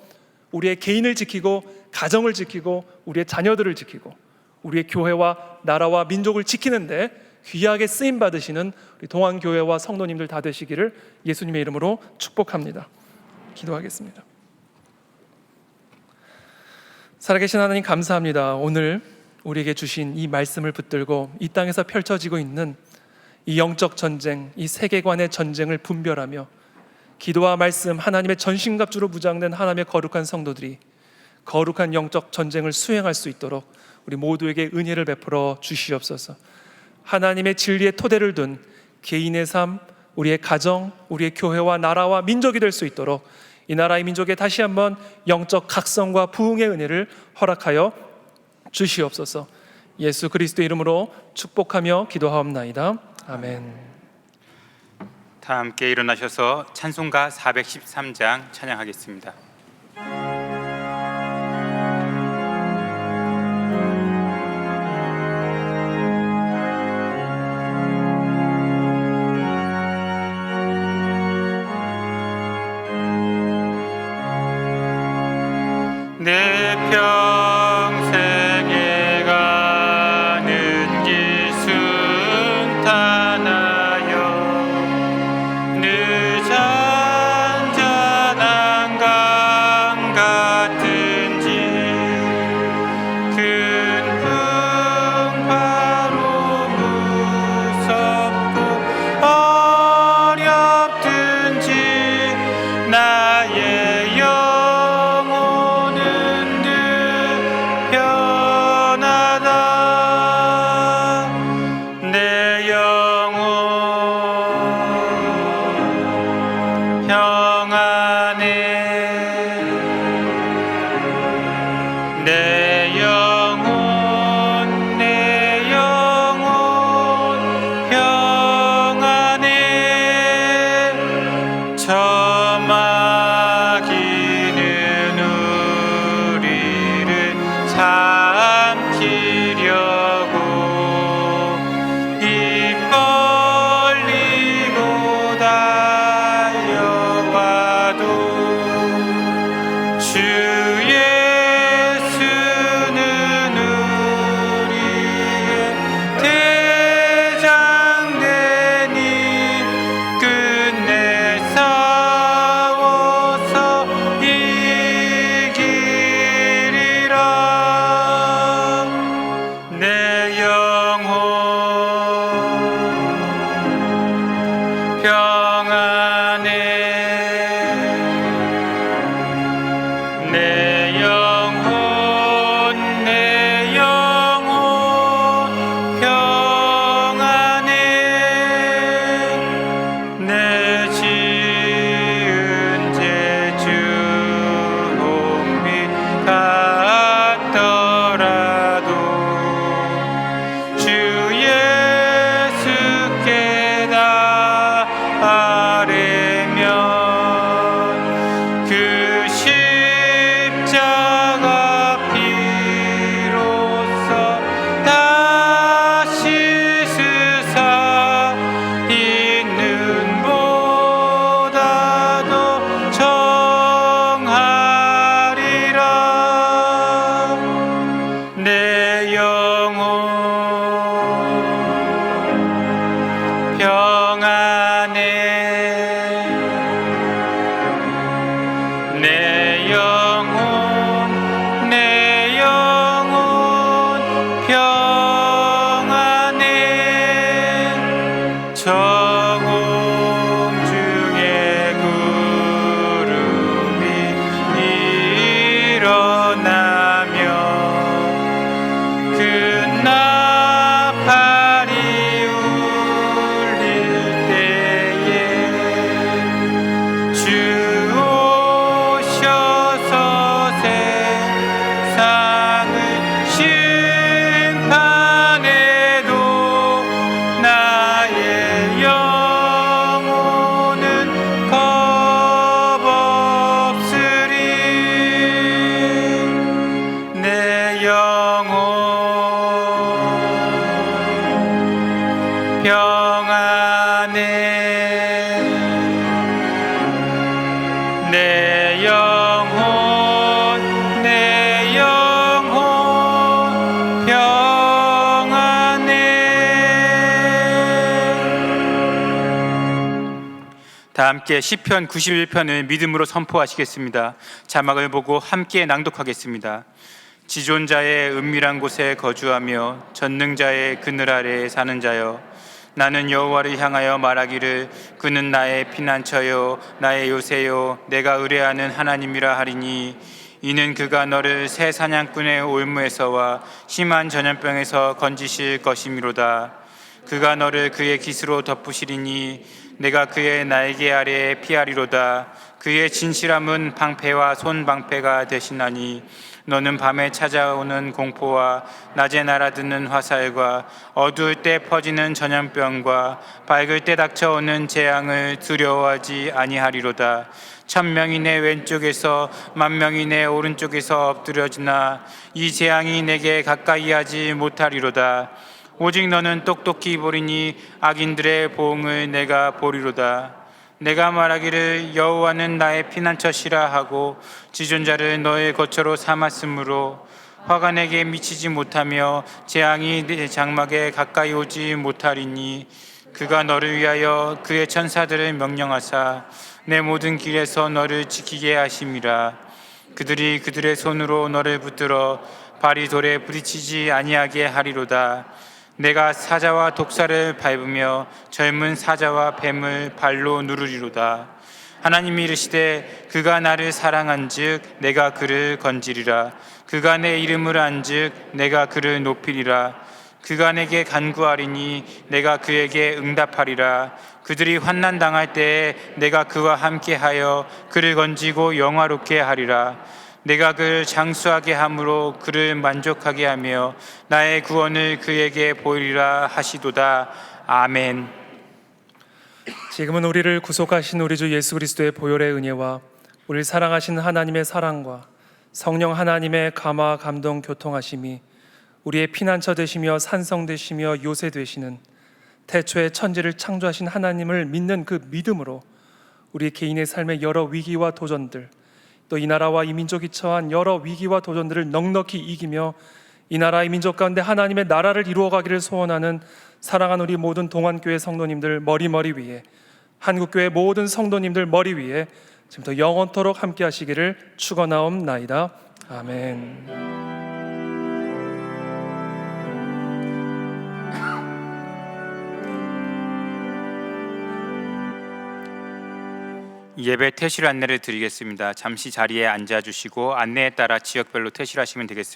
우리의 개인을 지키고 가정을 지키고 우리의 자녀들을 지키고 우리의 교회와 나라와 민족을 지키는데 귀하게 쓰임 받으시는 우리 동안교회와 성도님들 다 되시기를 예수님의 이름으로 축복합니다. 기도하겠습니다. 살아계신 하나님, 감사합니다. 오늘 우리에게 주신 이 말씀을 붙들고 이 땅에서 펼쳐지고 있는 이 영적 전쟁, 이 세계관의 전쟁을 분별하며 기도와 말씀, 하나님의 전신갑주로 무장된 하나님의 거룩한 성도들이 거룩한 영적 전쟁을 수행할 수 있도록 우리 모두에게 은혜를 베풀어 주시옵소서. 하나님의 진리의 토대를 둔 개인의 삶, 우리의 가정, 우리의 교회와 나라와 민족이 될 수 있도록 이 나라의 민족에 다시 한번 영적 각성과 부흥의 은혜를 허락하여 주시옵소서. 예수 그리스도 이름으로 축복하며 기도하옵나이다. 아멘. 다 함께 일어나셔서 찬송가 413장 찬양하겠습니다. 내 평생에 가는 길 순탄하여 늦은잔잔한 강 같은지 큰 풍파로 무섭고 어렵든지 나의 영혼은 늘 편하다. 내 영혼 평안해. 내 영혼 평안해. 저마귀는 우리를 삼키려고 입 벌리고 달려와도 주 예수는 우리의 대장되니 끝내 싸워서 이기리라. 내 영혼 평안해. 내 영혼 평안해. 내 지은 죄 주홍빛 같더라도 주 예수께 다 아뢰면 그 십자가 피로써 다 씻으사 있는 보다도 정하리라. 내 영혼 평안해. 내 영혼 평안해. 저공 중에 구름이 일어나며 그 나팔이 울릴 때에 주 오셔서 세상을 심판해도 나의 영혼은 겁없으리. 내 영혼 평안해. 내 영혼 평안해. 다 함께 시편 91편을 믿음으로 선포하시겠습니다. 자막을 보고 함께 낭독하겠습니다. 지존자의 은밀한 곳에 거주하며 전능자의 그늘 아래에 사는 자여, 나는 여호와를 향하여 말하기를 그는 나의 피난처요 나의 요새요 내가 의뢰하는 하나님이라 하리니 이는 그가 너를 새 사냥꾼의 올무에서와 심한 전염병에서 건지실 것이미로다. 그가 너를 그의 깃으로 덮으시리니 내가 그의 날개 아래에 피하리로다. 그의 진실함은 방패와 손방패가 되시나니 너는 밤에 찾아오는 공포와 낮에 날아드는 화살과 어두울 때 퍼지는 전염병과 밝을 때 닥쳐오는 재앙을 두려워하지 아니하리로다. 1000명이 내 왼쪽에서 10,000명이 내 오른쪽에서 엎드려지나 이 재앙이 내게 가까이 하지 못하리로다. 오직 너는 똑똑히 보리니 악인들의 보응을 내가 보리로다. 내가 말하기를 여호와는 나의 피난처시라 하고 지존자를 너의 거처로 삼았으므로 화가 내게 미치지 못하며 재앙이 내 장막에 가까이 오지 못하리니 그가 너를 위하여 그의 천사들을 명령하사 내 모든 길에서 너를 지키게 하심이라. 그들이 그들의 손으로 너를 붙들어 발이 돌에 부딪히지 아니하게 하리로다. 내가 사자와 독사를 밟으며 젊은 사자와 뱀을 발로 누르리로다. 하나님이 이르시되 그가 나를 사랑한즉 내가 그를 건지리라. 그가 내 이름을 안즉 내가 그를 높이리라. 그가 내게 간구하리니 내가 그에게 응답하리라. 그들이 환난 당할 때에 내가 그와 함께하여 그를 건지고 영화롭게 하리라. 내가 그를 장수하게 함으로 그를 만족하게 하며 나의 구원을 그에게 보이리라 하시도다. 아멘. 지금은 우리를 구속하신 우리 주 예수 그리스도의 보혈의 은혜와 우리를 사랑하신 하나님의 사랑과 성령 하나님의 감화 감동 교통하심이 우리의 피난처 되시며 산성 되시며 요새 되시는 태초에 천지를 창조하신 하나님을 믿는 그 믿음으로 우리 개인의 삶의 여러 위기와 도전들, 또 이 나라와 이 민족이 처한 여러 위기와 도전들을 넉넉히 이기며 이 나라 이 민족 가운데 하나님의 나라를 이루어가기를 소원하는 사랑하는 우리 모든 동안교회 성도님들 머리 위에, 한국교회 모든 성도님들 머리 위에 지금부터 영원토록 함께 하시기를 축원하옵나이다. 아멘. 예배 퇴실 안내를 드리겠습니다. 잠시 자리에 앉아주시고 안내에 따라 지역별로 퇴실하시면 되겠습니다.